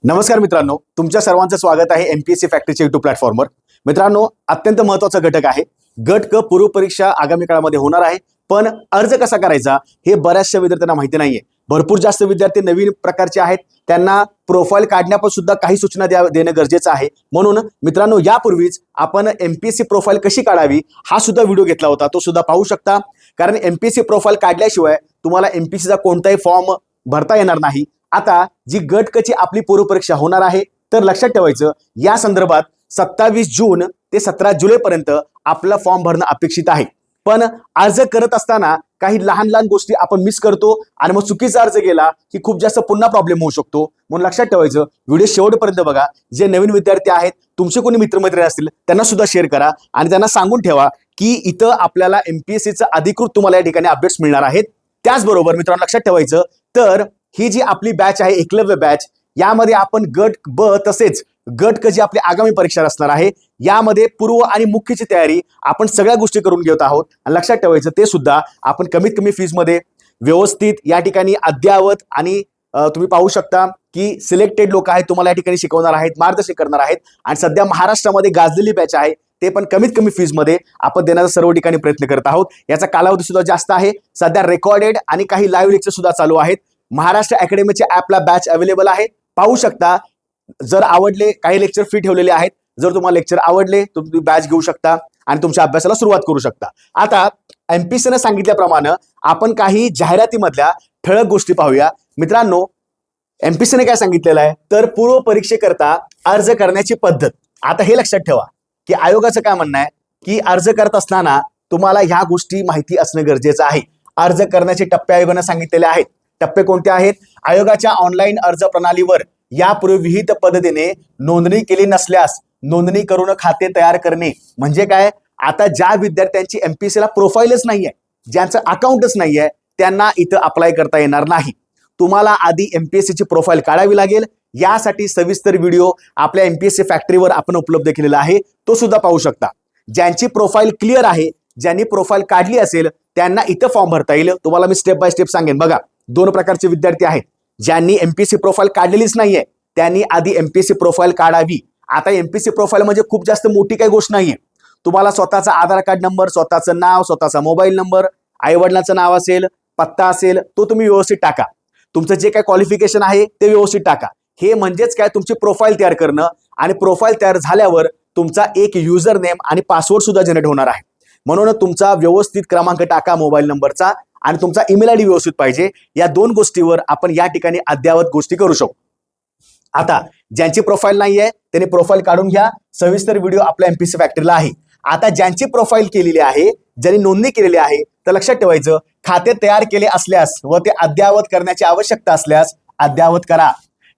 नमस्कार मित्रांनो, तुमच्या सर्वांचं स्वागत आहे एमपीएससी फॅक्टरीच्या युट्यूब प्लॅटफॉर्मवर। मित्रांनो, अत्यंत महत्त्वाचा घटक आहे। गट क पूर्व परीक्षा आगामी काळामध्ये होणार आहे, पण अर्ज कसा करायचा हे बऱ्याचशा विद्यार्थ्यांना माहिती नाहीये। भरपूर जास्त विद्यार्थी नवीन प्रकारचे आहेत, त्यांना प्रोफाईल काढण्यापासून सुद्धा काही सूचना देणं गरजेचं आहे। म्हणून मित्रांनो, यापूर्वीच आपण एमपीएससी प्रोफाईल कशी काढावी हा सुद्धा व्हिडिओ घेतला होता, तो सुद्धा पाहू शकता। कारण एमपीएससी प्रोफाईल काढल्याशिवाय तुम्हाला एमपीएससीचा कोणताही फॉर्म भरता येणार नाही। आता जी गट क ची आपली पूर्व परीक्षा होणार आहे, तर लक्षात ठेवायचं या संदर्भात 27 जून ते 17 जुलै पर्यंत आपला फॉर्म भरणं अपेक्षित आहे। पण अर्ज करत असताना काही लहान लहान गोष्टी आपण मिस करतो आणि मग चुकीचा अर्ज गेला की खूप जास्त पुन्हा प्रॉब्लेम होऊ शकतो। म्हणून लक्षात ठेवायचं, व्हिडिओ शेवटपर्यंत बघा। जे नवीन विद्यार्थी आहेत, तुमचे कोणी मित्रमैत्रिणी असतील त्यांना सुद्धा शेअर करा आणि त्यांना सांगून ठेवा की इथं आपल्याला एमपीएससीचं अधिकृत तुम्हाला या ठिकाणी अपडेट्स मिळणार आहेत। त्याचबरोबर मित्रांनो, लक्षात ठेवायचं तर ही जी आपली बॅच आहे एकलव्य बॅच, यामध्ये आपण गट ब तसेच गट क जी आपली आगामी परीक्षा असणार आहे, यामध्ये पूर्व आणि मुख्यची तयारी आपण सगळ्या गोष्टी करून घेत आहोत। आणि लक्षात ठेवायचं ते सुद्धा आपण कमीत कमी फीजमध्ये व्यवस्थित या ठिकाणी अद्ययावत आणि तुम्ही पाहू शकता की सिलेक्टेड लोक आहेत, तुम्हाला या ठिकाणी शिकवणार आहेत, मार्गदर्शन करणार आहेत। आणि सध्या महाराष्ट्रामध्ये गाजलेली बॅच आहे, ते पण कमीत कमी फीजमध्ये आपण देण्याचा सर्व ठिकाणी प्रयत्न करत आहोत। याचा कालावधी सुद्धा जास्त आहे। सध्या रेकॉर्डेड आणि काही लाईव्ह लेक्चर सुद्धा चालू आहेत। महाराष्ट्र अकॅडमीच्या ॲपला बॅच अवेलेबल आहे, पाहू शकता। जर आवडले, काही लेक्चर फ्री ठेवलेले आहेत, जर तुम्हाला लेक्चर आवडले तर तुम्ही बॅच घेऊ शकता आणि तुमच्या अभ्यासाला सुरुवात करू शकता। आता एमपीएससीने सांगितल्याप्रमाणे आपण काही जाहिरातीमधल्या ठळक गोष्टी पाहूया। मित्रांनो, एमपीएससीने काय सांगितलेलं आहे तर पूर्व परीक्षेकरता अर्ज करण्याची पद्धत। आता हे लक्षात ठेवा की आयोगाचं काय म्हणणं आहे की अर्ज करत असताना तुम्हाला ह्या गोष्टी माहिती असणं गरजेचं आहे। अर्ज करण्याचे टप्पे आयोगाने सांगितलेले आहेत। टप्पे कोणते आहेत? आयोगाच्या ऑनलाईन अर्ज प्रणालीवर यापूर्वी विहित पद्धतीने नोंदणी केली नसल्यास नोंदणी करून खाते तयार करणे। म्हणजे काय? आता ज्या विद्यार्थ्यांची एमपीएससीला प्रोफाईलच नाहीये, ज्यांचं अकाउंटच नाहीये, त्यांना इथं अप्लाय करता येणार नाही। तुम्हाला आधी एमपीएससीची प्रोफाईल काढावी लागेल। यासाठी सविस्तर व्हिडिओ आपल्या एमपीएससी फॅक्टरीवर आपण उपलब्ध केलेला आहे, तो सुद्धा पाहू शकता। ज्यांची प्रोफाईल क्लिअर आहे, ज्यांनी प्रोफाईल काढली असेल, त्यांना इथं फॉर्म भरता येईल। तुम्हाला मी स्टेप बाय स्टेप सांगेन। बघा, दोन प्रकारचे विद्यार्थी आहेत। ज्यांनी एमपीएससी प्रोफाईल काढलेलीच नाहीये, त्यांनी आधी एमपीएससी प्रोफाईल काढावी। आता एमपीएससी प्रोफाईल म्हणजे खूप जास्त मोठी काही गोष्ट नाहीये। तुम्हाला स्वतःचा आधार कार्ड नंबर, स्वतःचं नाव, स्वतःचा मोबाईल नंबर, आई वडिलांचं नाव असेल, पत्ता असेल, तो तुम्ही व्यवस्थित टाका। तुमचं जे काय क्वालिफिकेशन आहे ते व्यवस्थित टाका। हे म्हणजेच काय, तुमची प्रोफाईल तयार करणं। आणि प्रोफाईल तयार झाल्यावर तुमचा एक युजर नेम आणि पासवर्ड सुद्धा जनरेट होणार आहे। म्हणून तुमचा व्यवस्थित क्रमांक टाका मोबाईल नंबरचा, आणि तुमचा ईमेल आयडी व्यवस्थित पाहिजे। या दोन गोष्टीवर आपण या ठिकाणी अद्ययावत गोष्टी करू शकतो। आता ज्यांची प्रोफाईल नाहीये त्यांनी प्रोफाईल काढून घ्या। सविस्तर व्हिडिओ आपल्या एमपीएससी फॅक्टरीला आहे। आता ज्यांची प्रोफाईल केलेली आहे, ज्यांनी नोंदणी केलेली आहे, तर लक्षात ठेवायचं, खाते तयार केले असल्यास व ते अद्ययावत करण्याची आवश्यकता असल्यास अद्ययावत करा।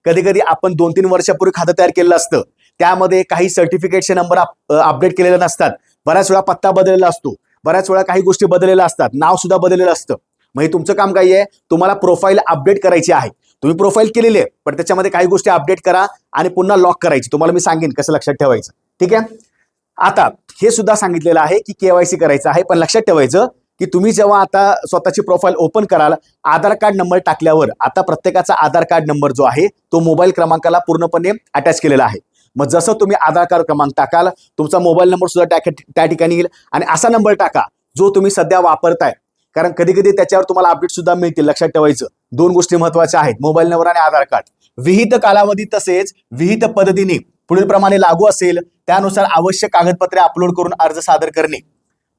कधी कधी आपण 2-3 वर्षापूर्वी खातं तयार केलेलं असतं, त्यामध्ये काही सर्टिफिकेटचे नंबर अपडेट केलेले नसतात, बऱ्याच वेळा पत्ता बदललेला असतो, बऱ्याच वेळा काही गोष्टी बदललेल्या असतात, नाव सुद्धा बदललेलं असतं। म्हणजे तुमचं काम काय आहे, तुम्हाला प्रोफाईल अपडेट करायची आहे। तुम्ही प्रोफाईल केलेली आहे, पण त्याच्यामध्ये काही गोष्टी अपडेट करा आणि पुन्हा लॉक करायची। तुम्हाला मी सांगेन कसं लक्षात ठेवायचं, ठीक आहे। आता हे सुद्धा सांगितलेलं आहे की केवायसी करायचं आहे, पण लक्षात ठेवायचं की तुम्ही जेव्हा आता स्वतःची प्रोफाईल ओपन कराल, आधार कार्ड नंबर टाकल्यावर आता प्रत्येकाचा आधार कार्ड नंबर जो आहे तो मोबाईल क्रमांकाला पूर्णपणे अटॅच केलेला आहे। मग जसं तुम्ही आधार कार्ड क्रमांक टाकाल, तुमचा मोबाईल नंबर सुद्धा त्या ठिकाणी येईल आणि असा नंबर टाका जो तुम्ही सध्या वापरताय। कारण कधी कधी त्याच्यावर तुम्हाला अपडेट सुद्धा मिळतील। लक्षात ठेवायचं, दोन गोष्टी महत्त्वाच्या आहेत, मोबाईल नंबर आणि आधार कार्ड। विहित कालावधी तसेच विहित पद्धतीने पुढील प्रमाणे लागू असेल त्यानुसार आवश्यक कागदपत्रे अपलोड करून अर्ज सादर करणे।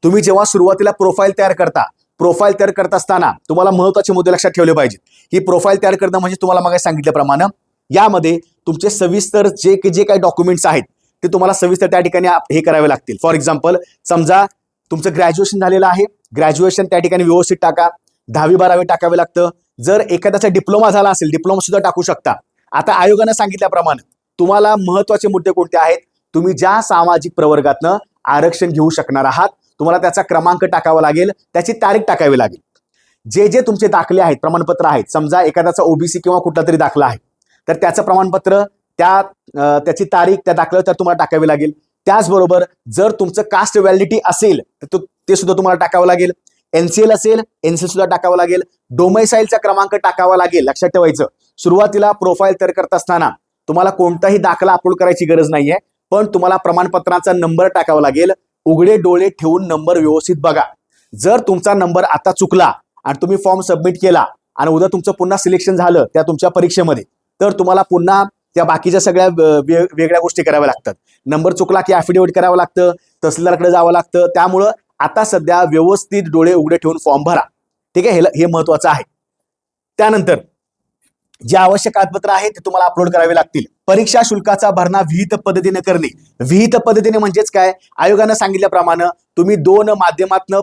तुम्ही जेव्हा सुरुवातीला प्रोफाईल तयार करता, प्रोफाईल तयार करत असताना तुम्हाला महत्त्वाचे मुद्दे लक्षात ठेवले पाहिजेत। ही प्रोफाईल तयार करणं म्हणजे तुम्हाला मग सांगितल्याप्रमाणे यामध्ये तुमचे सविस्तर जे काही डॉक्युमेंट्स आहेत ते तुम्हाला सविस्तर त्या ठिकाणी हे करावे लागतील। फॉर एक्झाम्पल, समजा तुमचं ग्रॅज्युएशन झालेलं आहे, ग्रॅज्युएशन त्या ठिकाणी व्यवस्थित टाका। 10वी-12वी टाकावे लागतं। जर एखाद्याचा डिप्लोमा झाला असेल, डिप्लोमा सुद्धा टाकू शकता। आता आयोगाने सांगितल्याप्रमाणे तुम्हाला महत्त्वाचे मुद्दे कोणते आहेत? तुम्ही ज्या सामाजिक प्रवर्गातनं आरक्षण घेऊ शकणार आहात, तुम्हाला त्याचा क्रमांक टाकावा लागेल, त्याची तारीख टाकावी लागेल। जे तुमचे दाखले आहेत, प्रमाणपत्र आहेत, समजा एखाद्याचा ओबीसी किंवा कुठला तरी दाखला आहे, तर त्याचं प्रमाणपत्र, त्याची तारीख त्या दाखल्यावर तर तुम्हाला टाकावी लागेल। त्याचबरोबर जर तुमचं कास्ट व्हॅलिडिटी असेल तर ते सुद्धा तुम्हाला टाकावं लागेल। एनसीएल असेल, एनसीएल सुद्धा टाकावं लागेल। डोमेसाईलचा क्रमांक टाकावा लागेल। लक्षात ठेवायचं, सुरुवातीला प्रोफाईल तयार करत असताना तुम्हाला कोणताही दाखला अपलोड करायची गरज नाहीये, पण तुम्हाला प्रमाणपत्राचा नंबर टाकावा लागेल. उघडे डोळे ठेवून नंबर व्यवस्थित बघा. जर तुमचा नंबर आता चुकला आणि तुम्ही फॉर्म सबमिट केला आणि उद्या तुमचं पुन्हा सिलेक्शन झालं त्या तुमच्या परीक्षेमध्ये, तर तुम्हाला पुन्हा त्या बाकीच्या सगळ्या वेगळ्या गोष्टी कराव्या लागतात. नंबर चुकला की ॲफिडेव्हिट करावं लागतं, तहसीलदारकडे जावं लागतं. त्यामुळं आता सध्या व्यवस्थित डोळे उघडे ठेवून फॉर्म भरा. ठीक आहे, हे महत्वाचं आहे. त्यानंतर जे आवश्यक कागदपत्र आहेत ते तुम्हाला अपलोड करावे लागतील. परीक्षा शुल्काचा भरणा विहित पद्धतीने करणे. विहित पद्धतीने म्हणजेच काय, आयोगानं सांगितल्याप्रमाणे तुम्ही 2 माध्यमातून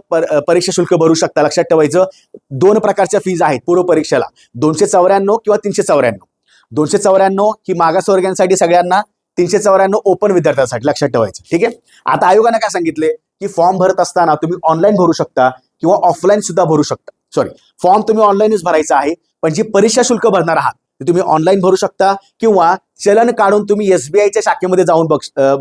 परीक्षा शुल्क भरू शकता. लक्षात ठेवायचं, 2 प्रकारच्या फीज आहेत पूर्व परीक्षेला, 294 किंवा 394. 294 ही मागासवर्गीयांसाठी सगळ्यांना, 394 ओपन विद्यार्थ्यांसाठी. लक्षात ठेवायचं. ठीक आहे. आता आयोगानं काय सांगितले की फॉर्म भरत असताना तुम्ही ऑनलाईन भरू शकता किंवा ऑफलाईन सुद्धा भरू शकता. फॉर्म तुम्ही ऑनलाईनच भरायचा आहे, पण जी परीक्षा शुल्क भरणार आहात ते तुम्ही ऑनलाईन भरू शकता किंवा चलन काढून तुम्ही SBIच्या शाखेमध्ये जाऊन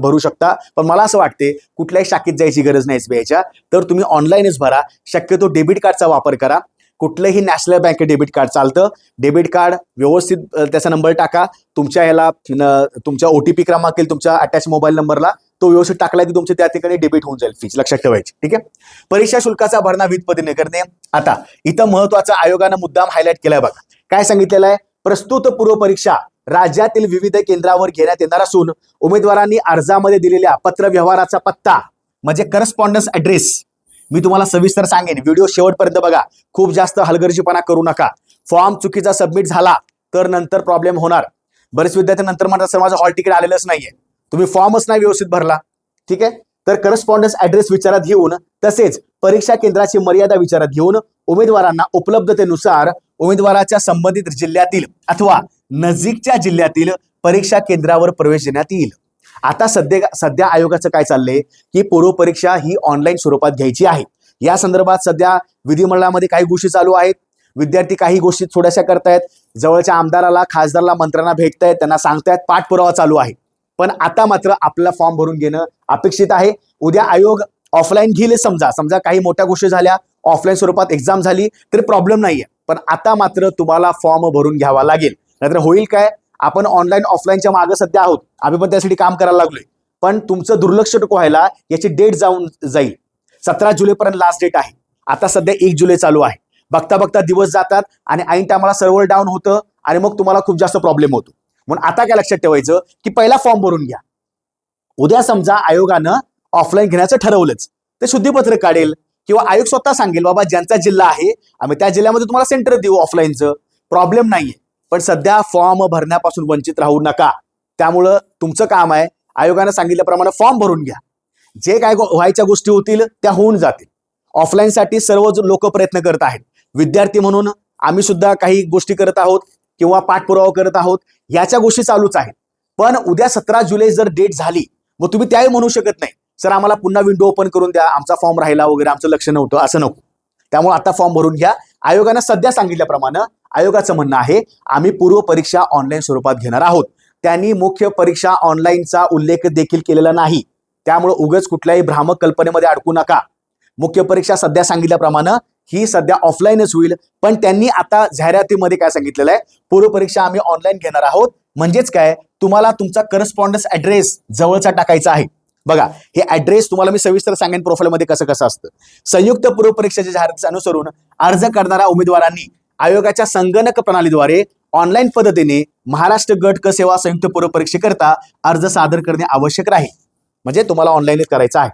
भरू शकता. पण मला असं वाटते कुठल्याही शाखेत जायची गरज नाही SBIच्या, तर तुम्ही ऑनलाईनच भरा. शक्यतो डेबिट कार्डचा वापर करा. कुठलंही नॅशनल बँक डेबिट कार्ड चालतं. डेबिट कार्ड व्यवस्थित त्याचा नंबर टाका. तुमच्या OTP क्रमांक येईल तुमच्या अटॅच मोबाईल नंबरला, तो व्यवस्थित टाकला की तुमचे त्या ठिकाणी डेबिट होऊन जाईल फीज. लक्षात ठेवायची. ठीक आहे. परीक्षा शुल्काचा भरणा विहित पद्धतीने करणे. आता इथं महत्वाचा आयोगानं मुद्दाम हायलाइट केलाय बघा. काय सांगितलेलं आहे, प्रस्तुत पूर्व परीक्षा राज्यातील विविध केंद्रावर घेण्यात येणार असून उमेदवारांनी अर्जामध्ये दिलेल्या पत्र व्यवहाराचा पत्ता म्हणजे करस्पॉन्डन्स ऍड्रेस, मी तुम्हाला सविस्तर सांगेन, व्हिडिओ शेवटपर्यंत बघा. खूप जास्त हलगर्जीपणा करू नका. फॉर्म चुकीचा सबमिट झाला तर नंतर प्रॉब्लेम होणार. बरेच विद्यार्थी नंतर म्हणतात सर माझं हॉल तिकीट आलेलंच नाहीये, तुम्ही फॉर्मच नाही व्यवस्थित भरला. ठीक आहे. तर करस्पॉन्डन्स ऍड्रेस विचारात घेऊन तसेच परीक्षा केंद्राची मर्यादा विचारात घेऊन उमेदवारांना उपलब्धतेनुसार उमेदवाराच्या संबंधित जिल्ह्यातील अथवा नजीकच्या जिल्ह्यातील परीक्षा केंद्रावर प्रवेश देण्यात येईल. आता सध्या आयोगाचं काय चाललंय की पूर्व परीक्षा ही ऑनलाईन स्वरूपात घ्यायची आहे. या संदर्भात सध्या विधिमंडळामध्ये काही गोष्टी चालू आहेत. विद्यार्थी काही गोष्टी थोड्याशा करतायत, जवळच्या आमदाराला, खासदाराला, मंत्र्यांना भेटतायत, त्यांना सांगतायत, पाठपुरावा चालू आहे. पण आता मात्र आपला फॉर्म भरून घेणं अपेक्षित आहे. उद्या आयोग ऑफलाईन घेईल, समजा काही मोठ्या गोष्टी झाल्या, ऑफलाईन स्वरूपात एक्झाम झाली तरी प्रॉब्लेम नाहीये. पण आता मात्र तुम्हाला फॉर्म भरून घ्यावा लागेल. नाहीतर होईल काय, आपण ऑनलाईन ऑफलाईनच्या मागे सध्या आहोत, आम्ही पण त्यासाठी काम करायला लागलोय, पण तुमचं दुर्लक्ष नको व्हायला याची डेट जाईल. 17 जुलैपर्यंत लास्ट डेट आहे. आता सध्या 1 जुलै चालू आहे. बघता बघता दिवस जातात आणि ऐन टायमाला सर्व्हर डाऊन होतं आणि मग तुम्हाला खूप जास्त प्रॉब्लेम होतो. म्हणून आता काय लक्षात ठेवायचं की पहिला फॉर्म भरून घ्या. उद्या समजा आयोगानं ऑफलाईन घेण्याचं ठरवलंच, ते शुद्धीपत्रक काढेल किंवा आयोग स्वतः सांगेल बाबा ज्यांचा जिल्हा आहे आम्ही त्या जिल्ह्यामध्ये तुम्हाला सेंटर देऊ ऑफलाईनचं, प्रॉब्लेम नाहीये. पण सध्या फॉर्म भरण्यापासून वंचित राहू नका. त्यामुळं तुमचं काम आहे, आयोगानं सांगितल्याप्रमाणे फॉर्म भरून घ्या. जे काय व्हायच्या गोष्टी होतील त्या होऊन जातील. ऑफलाईनसाठी सर्व लोक प्रयत्न करत आहेत. विद्यार्थी म्हणून आम्ही सुद्धा काही गोष्टी करत आहोत किंवा पाठपुरावा करत आहोत, याच्या गोष्टी चालूच आहेत. पण उद्या 17 जुलै जर डेट झाली मग तुम्ही त्याही म्हणू शकत नाही सर आम्हाला पुन्हा विंडो ओपन करून द्या, आमचा फॉर्म राहिला वगैरे, आमचं लक्ष नव्हतं, असं नको. त्यामुळे आता फॉर्म भरून घ्या. आयोगानं सध्या सांगितल्याप्रमाणे आयोगाचं म्हणणं आहे आम्ही पूर्व परीक्षा ऑनलाईन स्वरूपात घेणार आहोत. त्यांनी मुख्य परीक्षा ऑनलाईनचा उल्लेख देखील केलेला नाही. त्यामुळे उगाच कुठल्याही भ्रामक कल्पनेमध्ये अडकू नका. मुख्य परीक्षा सध्या सांगितल्याप्रमाणे ही सध्या ऑफलाईनच होईल. पण त्यांनी आता जाहिरातीमध्ये काय सांगितलेलं आहे, पूर्व परीक्षा आम्ही ऑनलाईन घेणार आहोत. म्हणजेच काय, तुम्हाला तुमचा करस्पॉन्डन्स ऍड्रेस जवळचा टाकायचा आहे. बघा, हे ऍड्रेस तुम्हाला मी सविस्तर सांगेन प्रोफाईलमध्ये कसं असतं. संयुक्त पूर्व परीक्षेच्या जाहिरातीस अनुसरून अर्ज करणाऱ्या उमेदवारांनी आयोगाच्या संगणक प्रणालीद्वारे ऑनलाईन पद्धतीने महाराष्ट्र गट क सेवा संयुक्त पूर्व परीक्षेकरता अर्ज सादर करणे आवश्यक राहील. म्हणजे तुम्हाला ऑनलाईनच करायचं आहे.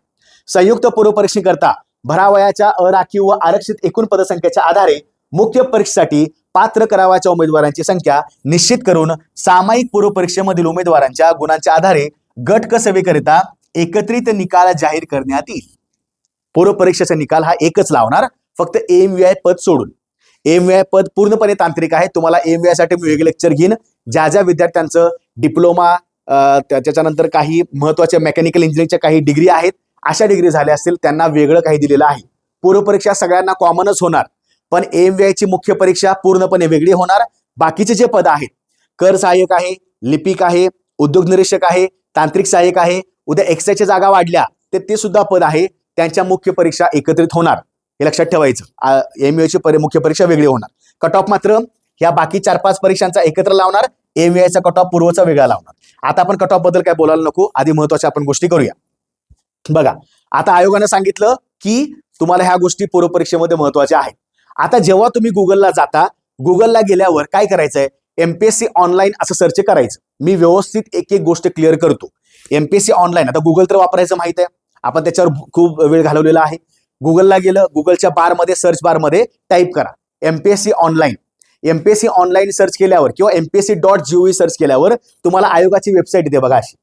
संयुक्त पूर्व परीक्षेकरता भरावयाच्या अराखीव व आरक्षित एकूण पदसंख्येच्या आधारे मुख्य परीक्षेसाठी पात्र करावयाच्या उमेदवारांची संख्या निश्चित करून सामायिक पूर्व परीक्षेमधील उमेदवारांच्या गुणांच्या आधारे गट क सेवेकरिता एकत्रित निकाल जाहीर करण्यात येईल. पूर्व परीक्षेचा निकाल हा एकच लावणार, फक्त AMVI पद सोडून. AMVI पद पूर्णपणे तांत्रिक आहे. तुम्हाला AMVI साठी मी वेगळे लेक्चर घेईन. ज्या विद्यार्थ्यांचं डिप्लोमा, त्याच्यानंतर काही महत्वाच्या मेकॅनिकल इंजिनिअरिंगच्या काही डिग्री आहेत, अशा डिग्री झाल्या असतील त्यांना वेगळं काही दिलेलं आहे. पूर्व परीक्षा सगळ्यांना कॉमनच होणार, पण AMVI ची मुख्य परीक्षा पूर्णपणे वेगळी होणार. बाकीचे जे पद आहेत, कर सहाय्यक आहे, लिपिक आहे, उद्योग निरीक्षक आहे, तांत्रिक सहाय्यक आहे, उद्या एक्साच्या जागा वाढल्या ते सुद्धा पद आहे, त्यांच्या मुख्य परीक्षा एकत्रित होणार. हे लक्षात ठेवायचं. AMVI ची मुख्य परीक्षा वेगळी होणार. कट ऑफ मात्र ह्या बाकी 4-5 परीक्षांचा एकत्र लावणार, AVIचा कट ऑफ पूर्वचा वेगळा लावणार. आता आपण कट ऑफ बद्दल काय बोलायला नको, आधी महत्वाच्या आपण गोष्टी करूया. बघा, आता आयोगानं सांगितलं की तुम्हाला ह्या गोष्टी पूर्व परीक्षेमध्ये महत्वाच्या आहेत. आता जेव्हा तुम्ही गुगलला जाता, गुगलला गेल्यावर काय करायचंय, MPSC ऑनलाईन असं सर्च करायचं. मी व्यवस्थित एक एक गोष्ट क्लिअर करतो. MPSC ऑनलाईन, आता गुगल तर वापरायचं माहित आहे, आपण त्याच्यावर खूप वेळ घालवलेला आहे. गुगलला गेलं, गुगलच्या बारमध्ये सर्च बारमध्ये टाईप करा MPSC online. MPSC online search केल्यावर किंवा MPSC.gov सर्च केल्यावर तुम्हाला आयोगाची वेबसाईट येते बघा अशी.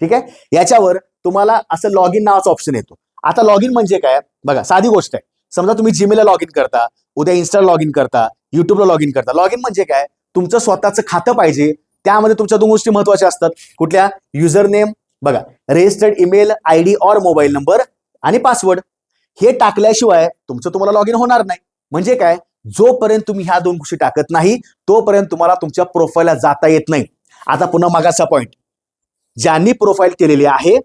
ठीक आहे, याच्यावर तुम्हाला असं लॉग इन नावाचा ऑप्शन येतो. आता लॉग इन म्हणजे काय बघा, साधी गोष्ट आहे. समजा तुम्ही जीमेलला लॉग इन करता, उद्या इन्स्टाला लॉग इन करता, युट्यूबला लॉग इन करता. लॉग इन म्हणजे काय, तुमचं स्वतःचं खातं पाहिजे. त्यामध्ये तुमच्या 2 गोष्टी महत्वाच्या असतात. कुठल्या, युजर नेम बघा, रजिस्टर्ड ईमेल ID और मोबाईल नंबर आणि पासवर्ड. हे टाकल्याशिवाय तुमचं तुम्हाला लॉग इन होणार नाही. म्हणजे काय, जोपर्यंत तुम्ही ह्या 2 गोष्टी टाकत नाही तोपर्यंत तुम्हाला तुमच्या प्रोफाईलला जाता येत नाही. आता पुन्हा मागाचा पॉइंट, ज्यांनी प्रोफाईल केलेली आहे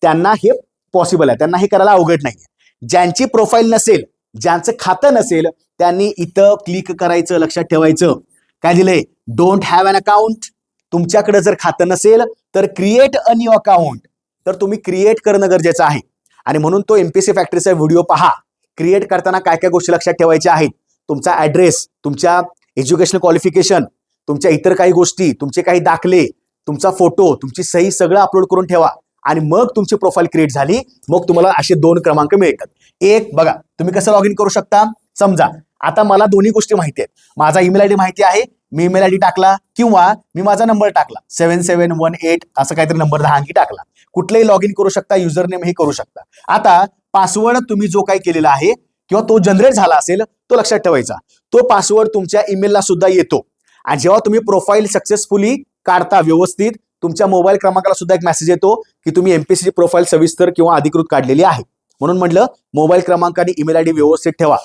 त्यांना हे पॉसिबल आहे, त्यांना हे करायला अवघड नाही. ज्यांची प्रोफाईल नसेल, ज्यांचं खातं नसेल, त्यांनी इथं क्लिक करायचं. लक्षात ठेवायचं, काय दिलंय, डोंट हॅव अन अकाउंट. तुमच्याकडे जर खातं नसेल तर क्रिएट अ न्यू अकाउंट, तर तुम्ही क्रिएट करणं गरजेचं आहे. आणि म्हणून तो MPSC फॅक्टरीचा व्हिडिओ पहा. क्रिएट करताना काय काय गोष्टी लक्षात ठेवायच्या आहेत. तुमचा ऍड्रेस, तुमच्या एज्युकेशनल क्वालिफिकेशन, तुमच्या इतर काही गोष्टी, तुमचे काही दाखले, तुमचा फोटो, तुमची सही सगळं अपलोड करून ठेवा. आणि मग तुमची प्रोफाईल क्रिएट झाली, मग तुम्हाला असे 2 क्रमांक मिळतात. एक बघा, तुम्ही कसं लॉग इन करू शकता. समजा आता मला दोन्ही गोष्टी माहिती आहेत. माझा ईमेल ID माहिती आहे, मी ईमेल ID टाकला किंवा मी माझा नंबर टाकला 7718 असं काहीतरी नंबर 10 अंकी टाकला. कुठलेही लॉग इन करू शकता, युजर नेम हे करू शकता. आता पासवर्ड तुम्ही जो काही केलेला आहे किंवा तो जनरेट झाला असेल तो लक्षात ठेवायचा. तो पासवर्ड तुमच्या ईमेलला सुद्धा येतो. आणि जेव्हा तुम्ही प्रोफाईल सक्सेसफुली काढता व्यवस्थित, तुमच्या मोबाईल क्रमांकाला सुद्धा एक मेसेज येतो की तुम्ही MPSC प्रोफाईल सविस्तर किंवा अधिकृत काढलेली आहे. म्हणून म्हटलं मोबाईल क्रमांक आणि ईमेल ID व्यवस्थित ठेवा.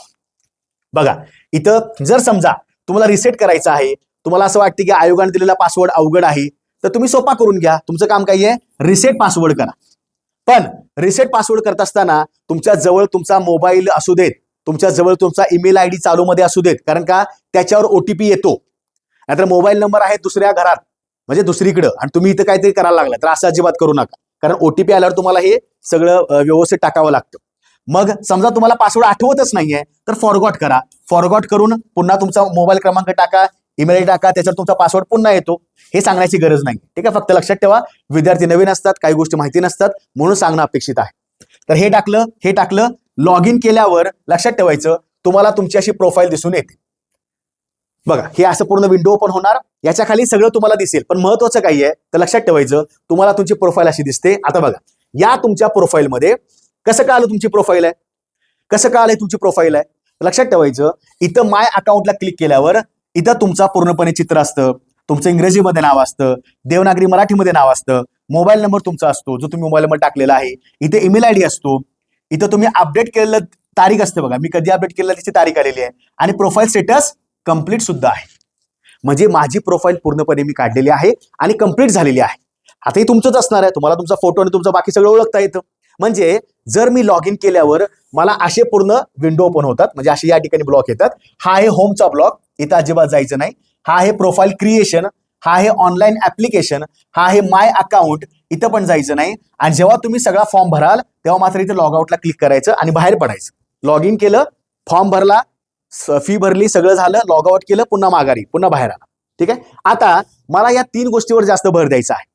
बघा, इथं जर समजा तुम्हाला रिसेट करायचं आहे, तुम्हाला असं वाटतं की आयोगाने दिलेला पासवर्ड अवघड आहे, तर तुम्ही सोपा करून घ्या. तुमचं काम काय आहे, रिसेट पासवर्ड करा. पण रिसेट पासवर्ड करत असताना तुमच्या जवळ तुमचा मोबाईल असू देत, तुमच्या जवळ तुमचा ईमेल ID चालू मध्ये असू देत, कारण का त्याच्यावर OTP येतो. नाहीतर मोबाईल नंबर आहे दुसऱ्या घरात, म्हणजे दुसरीकडं, आणि तुम्ही इथं काहीतरी करायला लागला तर असं अजिबात करू नका. कारण OTP आल्यावर तुम्हाला हे सगळं व्यवस्थित टाकावं लागतं. मग समजा तुम्हाला पासवर्ड आठवतच नाहीये तर फॉरगॉट करा. फॉरगॉट करून पुन्हा तुमचा मोबाईल क्रमांक टाका, ईमेल ID टाका, त्याच्यावर तुमचा पासवर्ड पुन्हा येतो. हे सांगण्याची गरज नाही. ठीक आहे, फक्त लक्षात ठेवा, विद्यार्थी नवीन असतात, काही गोष्टी माहिती नसतात, म्हणून सांगणं अपेक्षित आहे. तर हे टाकलं. लॉग इन केल्यावर लक्षात ठेवायचं, तुम्हाला तुमची अशी प्रोफाईल दिसून येते. बघा, हे असं पूर्ण विंडो ओपन होणार, याच्या खाली सगळं तुम्हाला दिसेल. पण महत्वाचं काय आहे तर लक्षात ठेवायचं, तुम्हाला तुमची प्रोफाईल अशी दिसते. आता बघा, या तुमच्या प्रोफाईलमध्ये कसं कळालं तुमची प्रोफाईल आहे, कसं कळालंय तुमची प्रोफाईल आहे. लक्षात ठेवायचं, इथं माय अकाउंटला क्लिक केल्यावर इथं तुमचा पूर्णपणे चित्र असतं, तुमचं इंग्रजीमध्ये नाव असतं, देवनागरी मराठीमध्ये नाव असतं, मोबाईल नंबर तुमचा असतो जो तुम्ही मोबाईल नंबर टाकलेला आहे, इथे ईमेल ID असतो, इथं तुम्ही अपडेट केलेलं तारीख असते बघा, मी कधी अपडेट केलेलं त्याची तारीख आलेली आहे, आणि प्रोफाईल स्टेटस कंप्लीट सुद्धा आहे. म्हणजे माझी प्रोफाईल पूर्णपणे मी काढलेली आहे आणि कंप्लीट झालेली आहे. आता हे तुमचंच असणार आहे, तुम्हाला तुमचा फोटो आणि तुमचं बाकी सगळं ओळखता येतं. म्हणजे जर मी लॉग इन केल्यावर मला असे पूर्ण विंडो ओपन होतात, म्हणजे असे या ठिकाणी ब्लॉक येतात. हा आहे होमचा ब्लॉक, इथं अजिबात जायचं नाही. हा आहे प्रोफाईल क्रिएशन, हा आहे ऑनलाईन ऍप्लिकेशन, हा आहे माय अकाउंट, इथं पण जायचं नाही. आणि जेव्हा तुम्ही सगळा फॉर्म भराल तेव्हा मात्र इथं लॉग आउटला क्लिक करायचं आणि बाहेर पडायचं. लॉग इन केलं, फॉर्म भरला, फी भरली, सगळं झालं, लॉग आउट केलं, पुन्हा माघारी, पुन्हा बाहेर आला. ठीक आहे, आता मला या 3 गोष्टीवर जास्त भर द्यायचा आहे.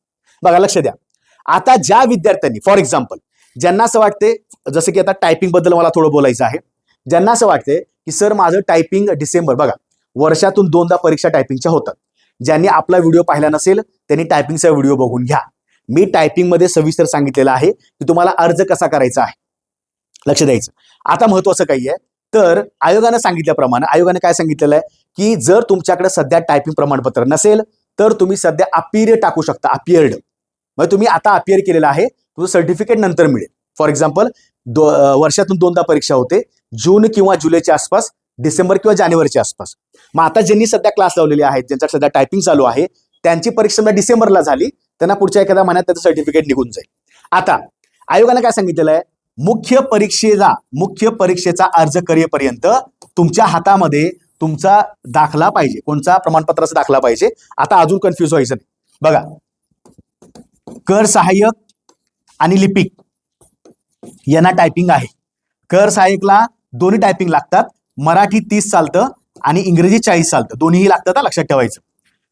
बघा, लक्ष द्या. आता ज्या विद्यार्थ्यांनी, फॉर एक्झाम्पल, ज्यांना असं वाटते, जसं की आता टायपिंग बद्दल मला थोडं बोलायचं आहे, ज्यांना असं वाटते की सर माझं टायपिंग डिसेंबर, बघा वर्षातून 2दा परीक्षा टायपिंगच्या होतात. ज्यांनी आपला व्हिडिओ पाहिला नसेल त्यांनी टायपिंगचा व्हिडिओ बघून घ्या. मी टायपिंगमध्ये सविस्तर सांगितलेलं आहे की तुम्हाला अर्ज कसा करायचा आहे. लक्ष द्यायचं. आता महत्वाचं काही आहे तर आयोगानं सांगितल्याप्रमाणे, आयोगाने काय सांगितलेलं आहे की जर तुमच्याकडे सध्या टायपिंग प्रमाणपत्र नसेल तर तुम्ही सध्या अपियर टाकू शकता. अपियर्ड म्हणजे तुम्ही आता अपियर केलेलं आहे, तुझं सर्टिफिकेट नंतर मिळेल. फॉर एक्झाम्पल, वर्षातून 2दा परीक्षा होते, जून किंवा जुलैच्या आसपास, डिसेंबर किंवा जानेवारीच्या आसपास. मग आता ज्यांनी सध्या क्लास लावलेले आहेत, ज्यांच्या सध्या टायपिंग चालू आहे, त्यांची परीक्षा डिसेंबरला झाली, त्यांना पुढच्या एखाद्या महिन्यात त्याचं सर्टिफिकेट निघून जाईल. आता आयोगाने काय सांगितलेलं आहे, मुख्य परीक्षेचा अर्ज करेपर्यंत तुमच्या हातामध्ये तुमचा दाखला पाहिजे. कोणता? प्रमाणपत्राचा दाखला पाहिजे. आता अजून कन्फ्युज व्हायचं नाही. बघा, कर सहाय्यक आणि लिपिक यांना टायपिंग आहे. कर सहाय्यकला दोन्ही टायपिंग लागतात. मराठी 30 चालतं आणि इंग्रजी 40 चालतं. दोन्हीही लागतात, लक्षात ठेवायचं.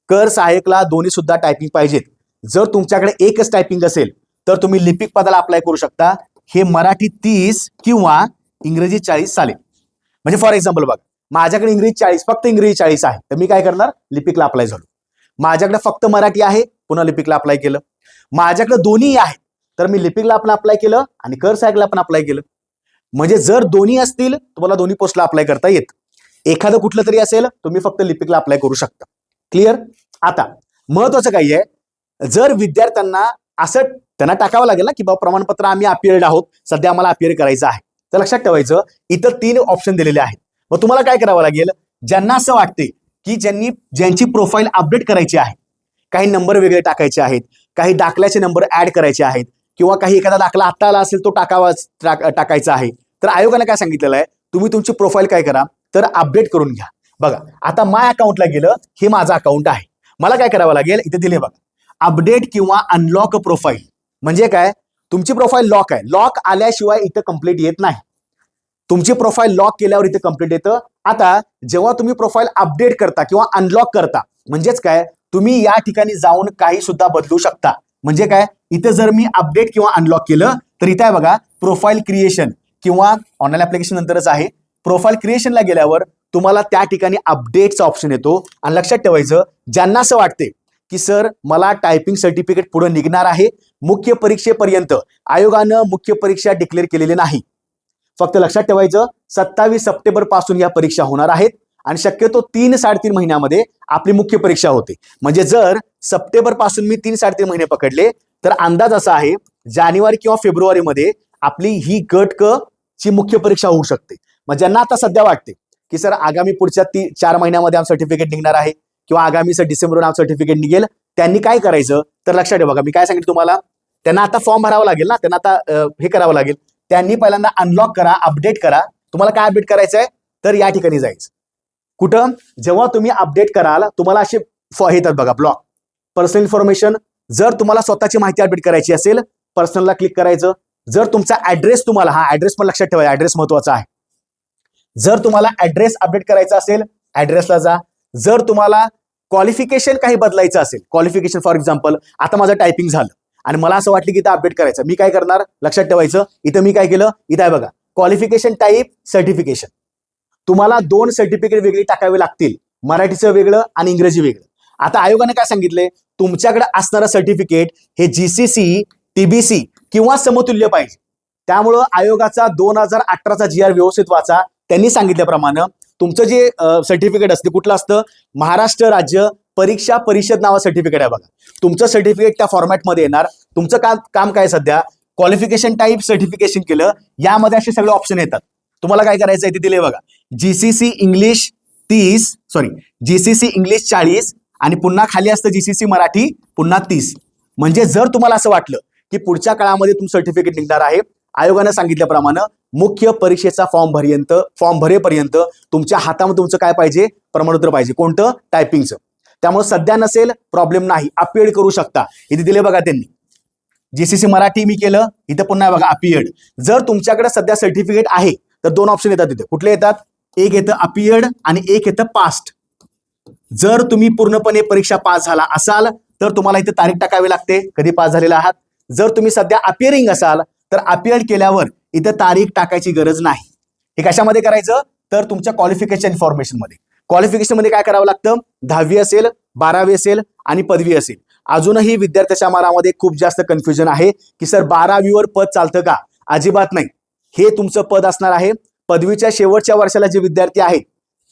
कर सहाय्यकला दोन्ही सुद्धा टायपिंग पाहिजेत. जर तुमच्याकडे एकच टायपिंग असेल तर तुम्ही लिपिक पदाला अप्लाय करू शकता. हे मराठी 30 किंवा इंग्रजी 40 चालेल. म्हणजे फॉर एक्झाम्पल बघा, माझ्याकडे इंग्रजी 40, फक्त इंग्रजी 40 आहे, तर मी काय करणार? लिपिकला अप्लाय झालो. माझ्याकडे फक्त मराठी आहे, पुन्हा लिपिकला अप्लाय केलं. माझ्याकडे दोन्ही आहे, तर मी लिपिकला पण अप्लाय केलं आणि कर सहाय्यकला पण अप्लाय केलं. म्हणजे जर दोन्ही असतील तुम्हाला दोन्ही पोस्टला अप्लाय करता येत. एखादं कुठलं तरी असेल तुम्ही फक्त लिपिकला अप्लाय करू शकता. क्लिअर? आता महत्वाचं काय आहे, जर विद्यार्थ्यांना असं त्यांना टाकावं लागेल ना की बाबा प्रमाणपत्र आम्ही अपियर्ड आहोत, सध्या आम्हाला अपियर करायचं आहे, तर लक्षात ठेवायचं इथं 3 ऑप्शन दिलेले आहेत. मग तुम्हाला काय करावं लागेल, ज्यांना असं वाटते की ज्यांची प्रोफाईल अपडेट करायची आहे, काही नंबर वेगळे टाकायचे आहेत, काही दाखल्याचे नंबर ऍड करायचे आहेत, किंवा काही एखादा दाखला आत्ता आला असेल तो टाकायचा आहे, तर आयोगाने काय सांगितलेलं आहे, तुम्ही तुमची प्रोफाईल काय करा तर अपडेट करून घ्या. बघा, आता माय अकाउंटला गेलं, हे माझं अकाउंट आहे. मला काय करावं लागेल, इथे दिले बघा, अपडेट किंवा अनलॉक प्रोफाईल. म्हणजे काय, तुमची प्रोफाईल लॉक आहे, लॉक आल्याशिवाय इथं कंप्लीट येत नाही. तुमची प्रोफाईल लॉक केल्यावर इथे कंप्लीट येतं. आता जेव्हा तुम्ही प्रोफाईल अपडेट करता किंवा अनलॉक करता, म्हणजेच काय, तुम्ही या ठिकाणी जाऊन काही सुद्धा बदलू शकता. म्हणजे काय, इथे जर मी अपडेट किंवा अनलॉक केलं तर इथे आहे बघा, प्रोफाईल क्रिएशन किंवा ऑनलाईन ऍप्लिकेशन नंतरच आहे. प्रोफाईल क्रिएशनला गेल्यावर तुम्हाला त्या ठिकाणी अपडेटचा ऑप्शन येतो. आणि लक्षात ठेवायचं, ज्यांना असं वाटते की सर मला टायपिंग सर्टिफिकेट पुढे निघणार आहे, मुख्य परीक्षेपर्यंत आयोगानं मुख्य परीक्षा डिक्लेअर केलेली नाही. फक्त लक्षात ठेवायचं, 27 सप्टेंबर पासून या परीक्षा होणार आहेत आणि शक्यतो 3-3.5 महिन्यामध्ये आपली मुख्य परीक्षा होते. म्हणजे जर सप्टेंबर पासून मी 3-3.5 महिने पकडले तर अंदाज असा आहे जानेवारी किंवा फेब्रुवारीमध्ये आपली ही गट क ची मुख्य परीक्षा होऊ शकते. मग ज्यांना आता सध्या वाटते की सर आगामी पुढच्या 4 महिन्यामध्ये आम सर्टिफिकेट निघणार आहे किंवा आगामी डिसेंबरमध्ये आम सर्टिफिकेट निघेल, त्यांनी काय करायचं तर लक्षात ठेवा, बघा मी काय सांगितलं तुम्हाला, त्यांना आता फॉर्म भरावा लागेल ना, त्यांना आता हे करावं लागेल. त्यांनी पहिल्यांदा अनलॉक करा, अपडेट करा. तुम्हाला काय अपडेट करायचं आहे तर या ठिकाणी जायचं. कुठं? जेव्हा तुम्ही अपडेट कराल तुम्हाला असे येतात बघा, ब्लॉक पर्सनल इन्फॉर्मेशन. जर तुम्हाला स्वतःची माहिती अपडेट करायची असेल, पर्सनलला क्लिक करायचं. जर तुमचा ऍड्रेस, तुम्हाला हा ऍड्रेस पण लक्षात ठेवा, ऍड्रेस महत्वाचा आहे. जर तुम्हाला ऍड्रेस अपडेट करायचा असेल, ऍड्रेसला जा. जर तुम्हाला क्वालिफिकेशन काही बदलायचं असेल, क्वालिफिकेशन फॉर एक्झाम्पल आता माझं टायपिंग झालं आणि मला असं वाटलं की इथं अपडेट करायचं, मी काय करणार, लक्षात ठेवायचं, इथं मी काय केलं, इथं आहे बघा क्वालिफिकेशन टाईप सर्टिफिकेशन. तुम्हाला 2 सर्टिफिकेट वेगळी टाकावे लागतील, मराठीचं वेगळं आणि इंग्रजी वेगळं. आता आयोगाने काय सांगितले, तुमच्याकडे असणारं सर्टिफिकेट हे GCC, TBC किंवा समतुल्य पाहिजे. त्यामुळं आयोगाचा 2018चा GR व्यवस्थित वाचा. त्यांनी सांगितल्याप्रमाणे तुमचं जे सर्टिफिकेट असते कुठलं असतं, महाराष्ट्र राज्य परीक्षा परिषद नावाचं सर्टिफिकेट आहे बघा. तुमचं सर्टिफिकेट त्या फॉर्मॅटमध्ये येणार. तुमचं काम काय, सध्या क्वालिफिकेशन टाईप सर्टिफिकेशन केलं, यामध्ये असे सगळे ऑप्शन येतात. तुम्हाला काय करायचं आहे ते दिले बघा, GCC इंग्लिश 40 आणि पुन्हा खाली असतं GCC मराठी पुन्हा 30. म्हणजे जर तुम्हाला असं वाटलं की पुढच्या काळामध्ये तुमचं सर्टिफिकेट निघणार आहे, आयोगानं सांगितल्याप्रमाणे मुख्य परीक्षेचा फॉर्म भरेपर्यंत तुमच्या हातामध्ये तुमचं काय पाहिजे, प्रमाणपत्र पाहिजे. कोणतं? टायपिंगचं. त्यामुळे सध्या नसेल प्रॉब्लेम नाही, अपीड करू शकता. इथे दिले बघा त्यांनी, GCC मराठी मी केलं, इथं पुन्हा बघा अपीड. जर तुमच्याकडे सध्या सर्टिफिकेट आहे तर 2 ऑप्शन येतात तिथे. कुठले येतात? एक येतं अपीड आणि एक येतं पास्ट. जर तुम्ही पूर्णपणे परीक्षा पास झाला असाल तर तुम्हाला इथे तारीख टाकावी लागते, कधी पास झालेला आहात. जर तुम्ही सध्या अपिअरिंग असाल तर अपीड केल्यावर इथं तारीख टाकायची गरज नाही. हे कशामध्ये करायचं तर तुमच्या क्वालिफिकेशन इन्फॉर्मेशन मध्ये. क्वालिफिकेशन मध्ये काय करावं लागतं, 10वी असेल, 12वी असेल आणि पदवी असेल. अजूनही विद्यार्थ्याच्या मनामध्ये खूप जास्त कन्फ्युजन आहे की सर 12वीवर पद चालतं का? अजिबात नाही. हे तुमचं पद असणार आहे पदवीच्या शेवटच्या वर्षाला जे विद्यार्थी आहेत,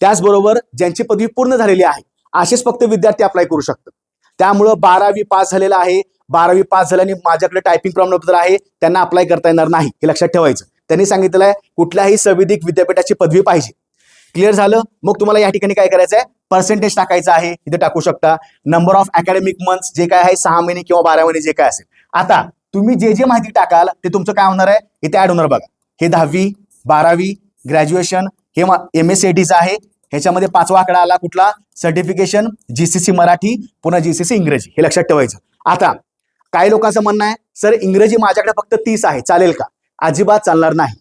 त्याचबरोबर ज्यांची पदवी पूर्ण झालेली आहे असेच फक्त विद्यार्थी अप्लाय करू शकतात. त्यामुळं 12वी पास झालेला आहे, 12वी पास झाल्याने माझ्याकडे टायपिंग प्रमाणपत्र आहे, त्यांना अप्लाय करता येणार नाही, हे लक्षात ठेवायचं. त्यांनी सांगितलं आहे कुठल्याही संविधिक विद्यापीठाची पदवी पाहिजे. क्लिअर झालं? मग तुम्हाला या ठिकाणी काय करायचं आहे, पर्सेंटेज टाकायचं आहे, इथे टाकू शकता. नंबर ऑफ अकॅडमिक मंथ्स जे काय आहे 6 महिने किंवा 12 महिने जे काय असेल. आता तुम्ही जे माहिती टाकाल ते तुमचं काय होणार आहे, इथे ऍड होणार बघा. हे 10वी, 12वी, ग्रॅज्युएशन, हे MSCITचं आहे, ह्याच्यामध्ये 5वा आकडा आला कुठला, सर्टिफिकेशन जीसीसी मराठी पुन्हा जीसीसी इंग्रजी, हे लक्षात ठेवायचं. आता काही लोकांचं म्हणणं आहे सर इंग्रजी माझ्याकडे फक्त 30 आहे, चालेल का? अजिबात चालणार नाही.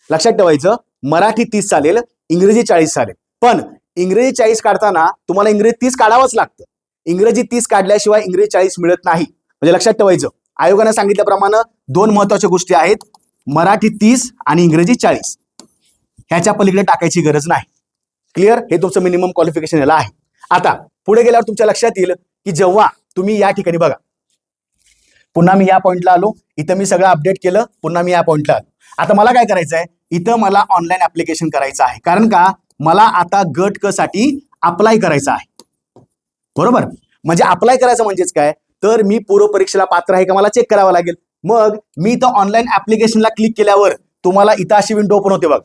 लक्षात ठेवायचं, मराठी 30 चालेल, इंग्रजी 40 चालेल. पण इंग्रजी 40 काढताना तुम्हाला इंग्रजी 30 काढावंच लागतं. इंग्रजी 30 काढल्याशिवाय इंग्रजी 40 मिळत नाही. म्हणजे लक्षात ठेवायचं, आयोगाने सांगितल्याप्रमाणे 2 महत्वाच्या गोष्टी आहेत, मराठी 30 आणि इंग्रजी 40. ह्याच्या पलीकडे टाकायची गरज नाही. क्लिअर? हे तुमचं मिनिमम क्वालिफिकेशन याला आहे. आता पुढे गेल्यावर तुमच्या लक्षात येईल की जेव्हा तुम्ही या ठिकाणी बघा, पुन्हा मी या पॉइंटला आलो, इथं मी सगळं अपडेट केलं, पुन्हा मी या पॉइंटला आलो. आता मला काय करायचं आहे, इथं मला ऑनलाईन ऍप्लिकेशन करायचं आहे. कारण का, मला आता गट क साठी अप्लाय करायचं आहे. बरोबर? म्हणजे अप्लाय करायचं म्हणजेच काय, तर मी पूर्व परीक्षेला पात्र आहे का मला चेक करावं लागेल. मग मी इथं ऑनलाईन ऍप्लिकेशनला क्लिक केल्यावर तुम्हाला इथं अशी विंडो ओपन होते बघ.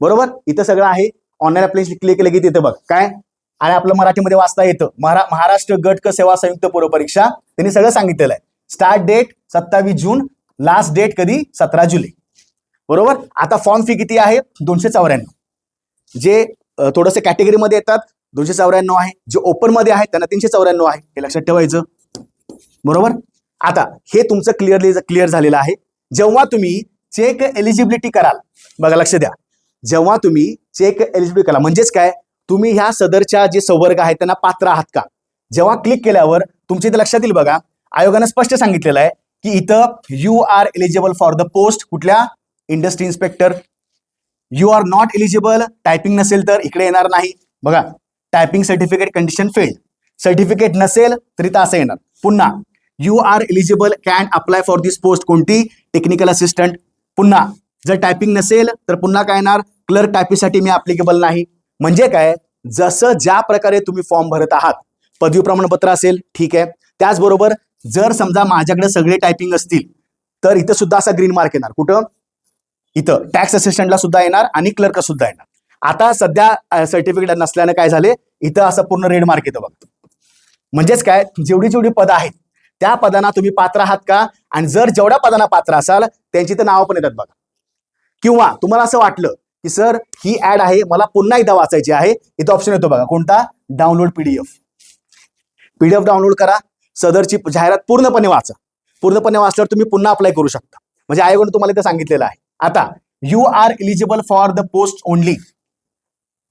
बरोबर? इथं सगळं आहे. ऑनलाईन ऍप्लिकेशन क्लिक केलं की तिथे बघ काय, आणि आपलं मराठीमध्ये वाचता येतं, महाराष्ट्र गट क सेवा संयुक्त पूर्व परीक्षा, त्यांनी सगळं सांगितलेलं आहे. स्टार्ट डेट 27 जून, लास्ट डेट कधी 17 जुलै. बरोबर? आता फॉर्म फी किती आहे, 294. जे थोडंसं कॅटेगरीमध्ये येतात 294 आहे, जे ओपन मध्ये आहेत त्यांना 394 आहे. हे लक्षात ठेवायचं. बरोबर? आता हे तुमचं क्लिअर झालेलं आहे. जेव्हा तुम्ही चेक एलिजिबिलिटी कराल, बघा लक्ष द्या, जेव्हा तुम्ही चेक एलिजिबिलिटी कराल म्हणजेच काय, तुम्ही ह्या सदरच्या जे संवर्ग आहेत त्यांना पात्र आहात का, जेव्हा क्लिक केल्यावर तुमच्या इथे लक्षात येईल बघा, आयोगानं स्पष्ट सांगितलेलं आहे की इथं you are eligible for the post कुठल्या, industry inspector. You are not eligible, typing नसेल तर इकडे येणार नाही. बघा, typing certificate condition failed, certificate नसेल तर इथं असं येणार. पुन्हा you are eligible can apply for this post, कोणती, टेक्निकल असिस्टंट. पुन्हा जर टायपिंग नसेल तर पुन्हा काय येणार, क्लर्क टायपिंगसाठी मी ऍप्लिकेबल नाही. म्हणजे काय, जसं ज्या प्रकारे तुम्ही फॉर्म भरत आहात, पदवी प्रमाणपत्र असेल ठीक आहे, त्याचबरोबर जर समजा माझ्याकडे सगळे टायपिंग असतील तर इथं सुद्धा असा ग्रीन मार्क येणार. कुठं, इथं टॅक्स असिस्टंटला सुद्धा येणार आणि क्लर्क सुद्धा येणार. आता सध्या सर्टिफिकेट नसल्याने काय झाले, इथं असं पूर्ण रेड मार्क येतं बघ. म्हणजेच काय, जेवढी पदं आहेत त्या पदांना तुम्ही पात्र आहात का, आणि जर जेवढ्या पदांना पात्र असाल त्यांची तर नावं पण येतात बघा. किंवा तुम्हाला असं वाटलं की सर ही ऍड आहे मला पुन्हा एकदा वाचायची आहे, इथं ऑप्शन येतो बघा कोणता, डाउनलोड पीडीएफ. पीडीएफ डाउनलोड करा, सदरची जाहिरात पूर्णपणे वाचा. पूर्णपणे वाचल्यावर तुम्ही पुन्हा अप्लाय करू शकता. म्हणजे आयोगाने तुम्हाला इथं सांगितलेलं आहे. आता you are eligible for the post only.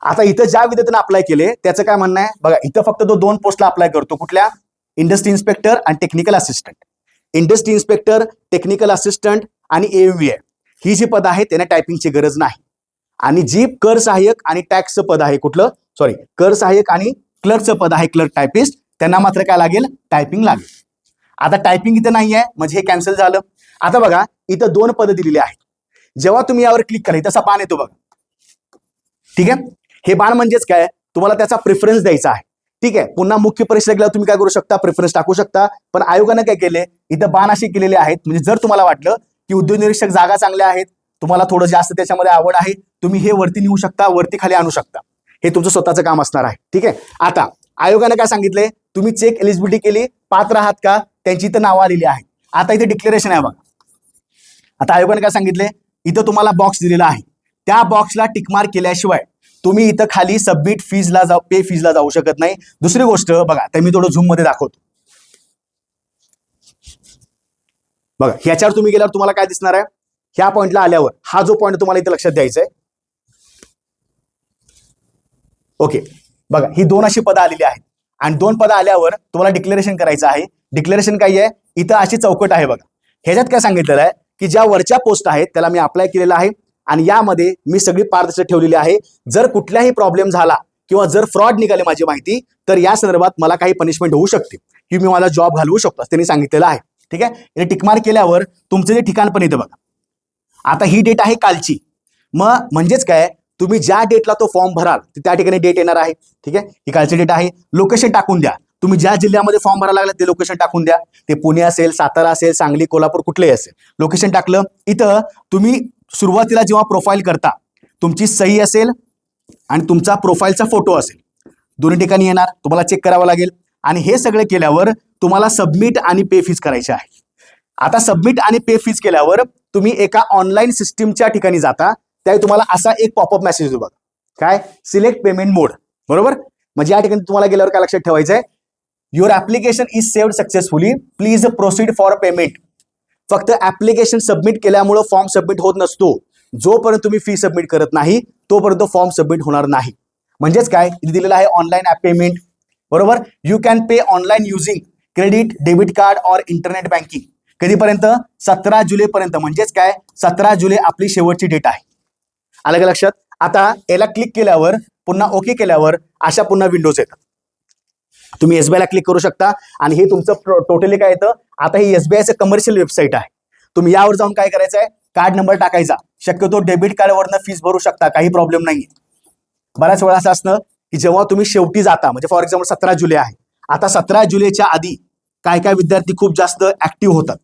आता इथं ज्या विद्यार्थ्यानं अप्लाय केले त्याचं काय म्हणणं आहे बघा, इथं फक्त तो 2 पोस्टला अप्लाय करतो, कुठल्या, इंडस्ट्री इन्स्पेक्टर आणि technical assistant. Industry inspector, technical assistant आणि एव्हीए ही जी पद आहेत त्यांना टायपिंगची गरज नाही. आणि जी कर सहाय्यक आणि टॅक्सचं पद आहे कुठलं, सॉरी, कर सहाय्यक आणि क्लर्कचं पद आहे, क्लर्क टायपिस्ट, त्यांना मात्र काय लागेल, टायपिंग लागेल. आता टायपिंग इथं नाही आहे म्हणजे हे कॅन्सल झालं. आता बघा इथं 2 पदं दिलेली आहेत. जेव्हा तुम्ही यावर क्लिक करा तसा बाण येतो बघा. ठीक आहे, हे बाण म्हणजेच काय, तुम्हाला त्याचा प्रेफरन्स द्यायचा आहे. ठीक आहे, पुन्हा मुख्य परीक्षेला गेल्यावर तुम्ही काय करू शकता, प्रेफरन्स टाकू शकता. पण आयोगानं काय केले, इथं बाण असे केलेले आहेत, म्हणजे जर तुम्हाला वाटलं की उद्योग निरीक्षक जागा चांगल्या आहेत, तुम्हाला थोडं जास्त त्याच्यामध्ये आवड आहे, तुम्ही हे वरती नेऊ शकता, वरती खाली आणू शकता. हे तुमचं स्वतःचं काम असणार आहे. ठीक आहे, आता आयोगानं काय सांगितलंय, तुम्ही चेक एलिजिबिलिटी केली, पात्र आहात का, त्यांची इथं नावं आलेली आहेत. आता इथे डिक्लेरेशन आहे बघा. आता आयोगाने काय सांगितले, इथं तुम्हाला बॉक्स दिलेला आहे, त्या बॉक्सला टिकमार्क केल्याशिवाय तुम्ही इथं खाली सबमिट फीजला जाऊ, पे फीजला जाऊ शकत नाही. दुसरी गोष्ट बघा, तर मी थोडं झूम मध्ये दाखवतो बघा. ह्याच्यावर तुम्ही गेल्यावर तुम्हाला काय दिसणार आहे, ह्या पॉइंटला आल्यावर हा जो पॉइंट तुम्हाला इथे लक्षात द्यायचा आहे. ओके, बघा ही 2 अशी पदं आलेली आहेत आणि 2 पदं आल्यावर तुम्हाला डिक्लेरेशन करायचं आहे. डिक्लेरेशन काय आहे, इथं अशी चौकट आहे बघा. ह्याच्यात काय सांगितलेलं आहे की ज्या वरच्या पोस्ट आहेत त्याला मी अप्लाय केलेला आहे आणि यामध्ये मी सगळी पारदर्शकता ठेवलेली आहे. जर कुठलाही प्रॉब्लेम झाला किंवा जर फ्रॉड निघाले माझी माहिती, तर या संदर्भात मला काही पनिशमेंट होऊ शकते की मी मला जॉब घालवू शकतो असं त्यांनी सांगितलेलं आहे. ठीक आहे, हे टिकमार्क केल्यावर तुमचं जे ठिकाण पण येतं बघा. आता ही डेट आहे कालची, मग म्हणजेच काय, तुम्ही ज्या डेटला तो फॉर्म भराल त्या ठिकाणी डेट येणार आहे. ठीक आहे, ही कालची डेट आहे. लोकेशन टाकून द्या, तुम्ही ज्या जिल्ह्यामध्ये फॉर्म भरायला लागला ते लोकेशन टाकून द्या. ते पुणे असेल, सातारा असेल, सांगली, कोल्हापूर कुठलेही असेल, लोकेशन टाकलं. इथं तुम्ही सुरुवातीला जेव्हा प्रोफाईल करता तुमची सही असेल आणि तुमचा प्रोफाईलचा फोटो असेल, दोन्ही ठिकाणी येणार, तुम्हाला चेक करावं लागेल. आणि हे सगळं केल्यावर तुम्हाला सबमिट आणि पे फीज करायची आहे. आता सबमिट आणि पे फीज केल्यावर तुम्ही एका ऑनलाईन सिस्टीमच्या ठिकाणी जाता, त्यावेळी तुम्हाला असा एक पॉपअप मेसेज येतो बघा. काय सिलेक्ट पेमेंट मोड, बरोबर. म्हणजे या ठिकाणी तुम्हाला गेल्यावर काय लक्षात ठेवायचं आहे, your application is saved successfully, please proceed for payment. फक्त ऍप्लिकेशन सबमिट केल्यामुळे फॉर्म सबमिट होत नसतो. जोपर्यंत तुम्ही फी सबमिट करत नाही तोपर्यंत फॉर्म सबमिट होणार नाही. म्हणजेच काय दिलेलं आहे ऑनलाईन ऍप पेमेंट, बरोबर. You can pay online using credit, debit card और इंटरनेट बँकिंग. कधीपर्यंत 17 जुलैपर्यंत. म्हणजेच काय 17 जुलै आपली शेवटची डेट आहे. आलं का लक्षात. आता याला क्लिक केल्यावर पुन्हा ओके केल्यावर अशा पुन्हा विंडोज येतात. तुम्ही एसबीआयला क्लिक करू शकता आणि हे तुमचं टोटली काय येतं. आता ही एसबीआयचं कमर्शियल वेबसाईट आहे. तुम्ही यावर जाऊन काय करायचं आहे, कार्ड नंबर टाकायचा. शक्यतो डेबिट कार्डवरनं फीस भरू शकता, काही प्रॉब्लेम नाही. बऱ्याच वेळा असं असतं की जेव्हा तुम्ही शेवटी जाता, म्हणजे फॉर एक्झाम्पल 17 जुलै आहे, आता 17 जुलैच्या आधी काय काय विद्यार्थी खूप जास्त ऍक्टिव्ह होतात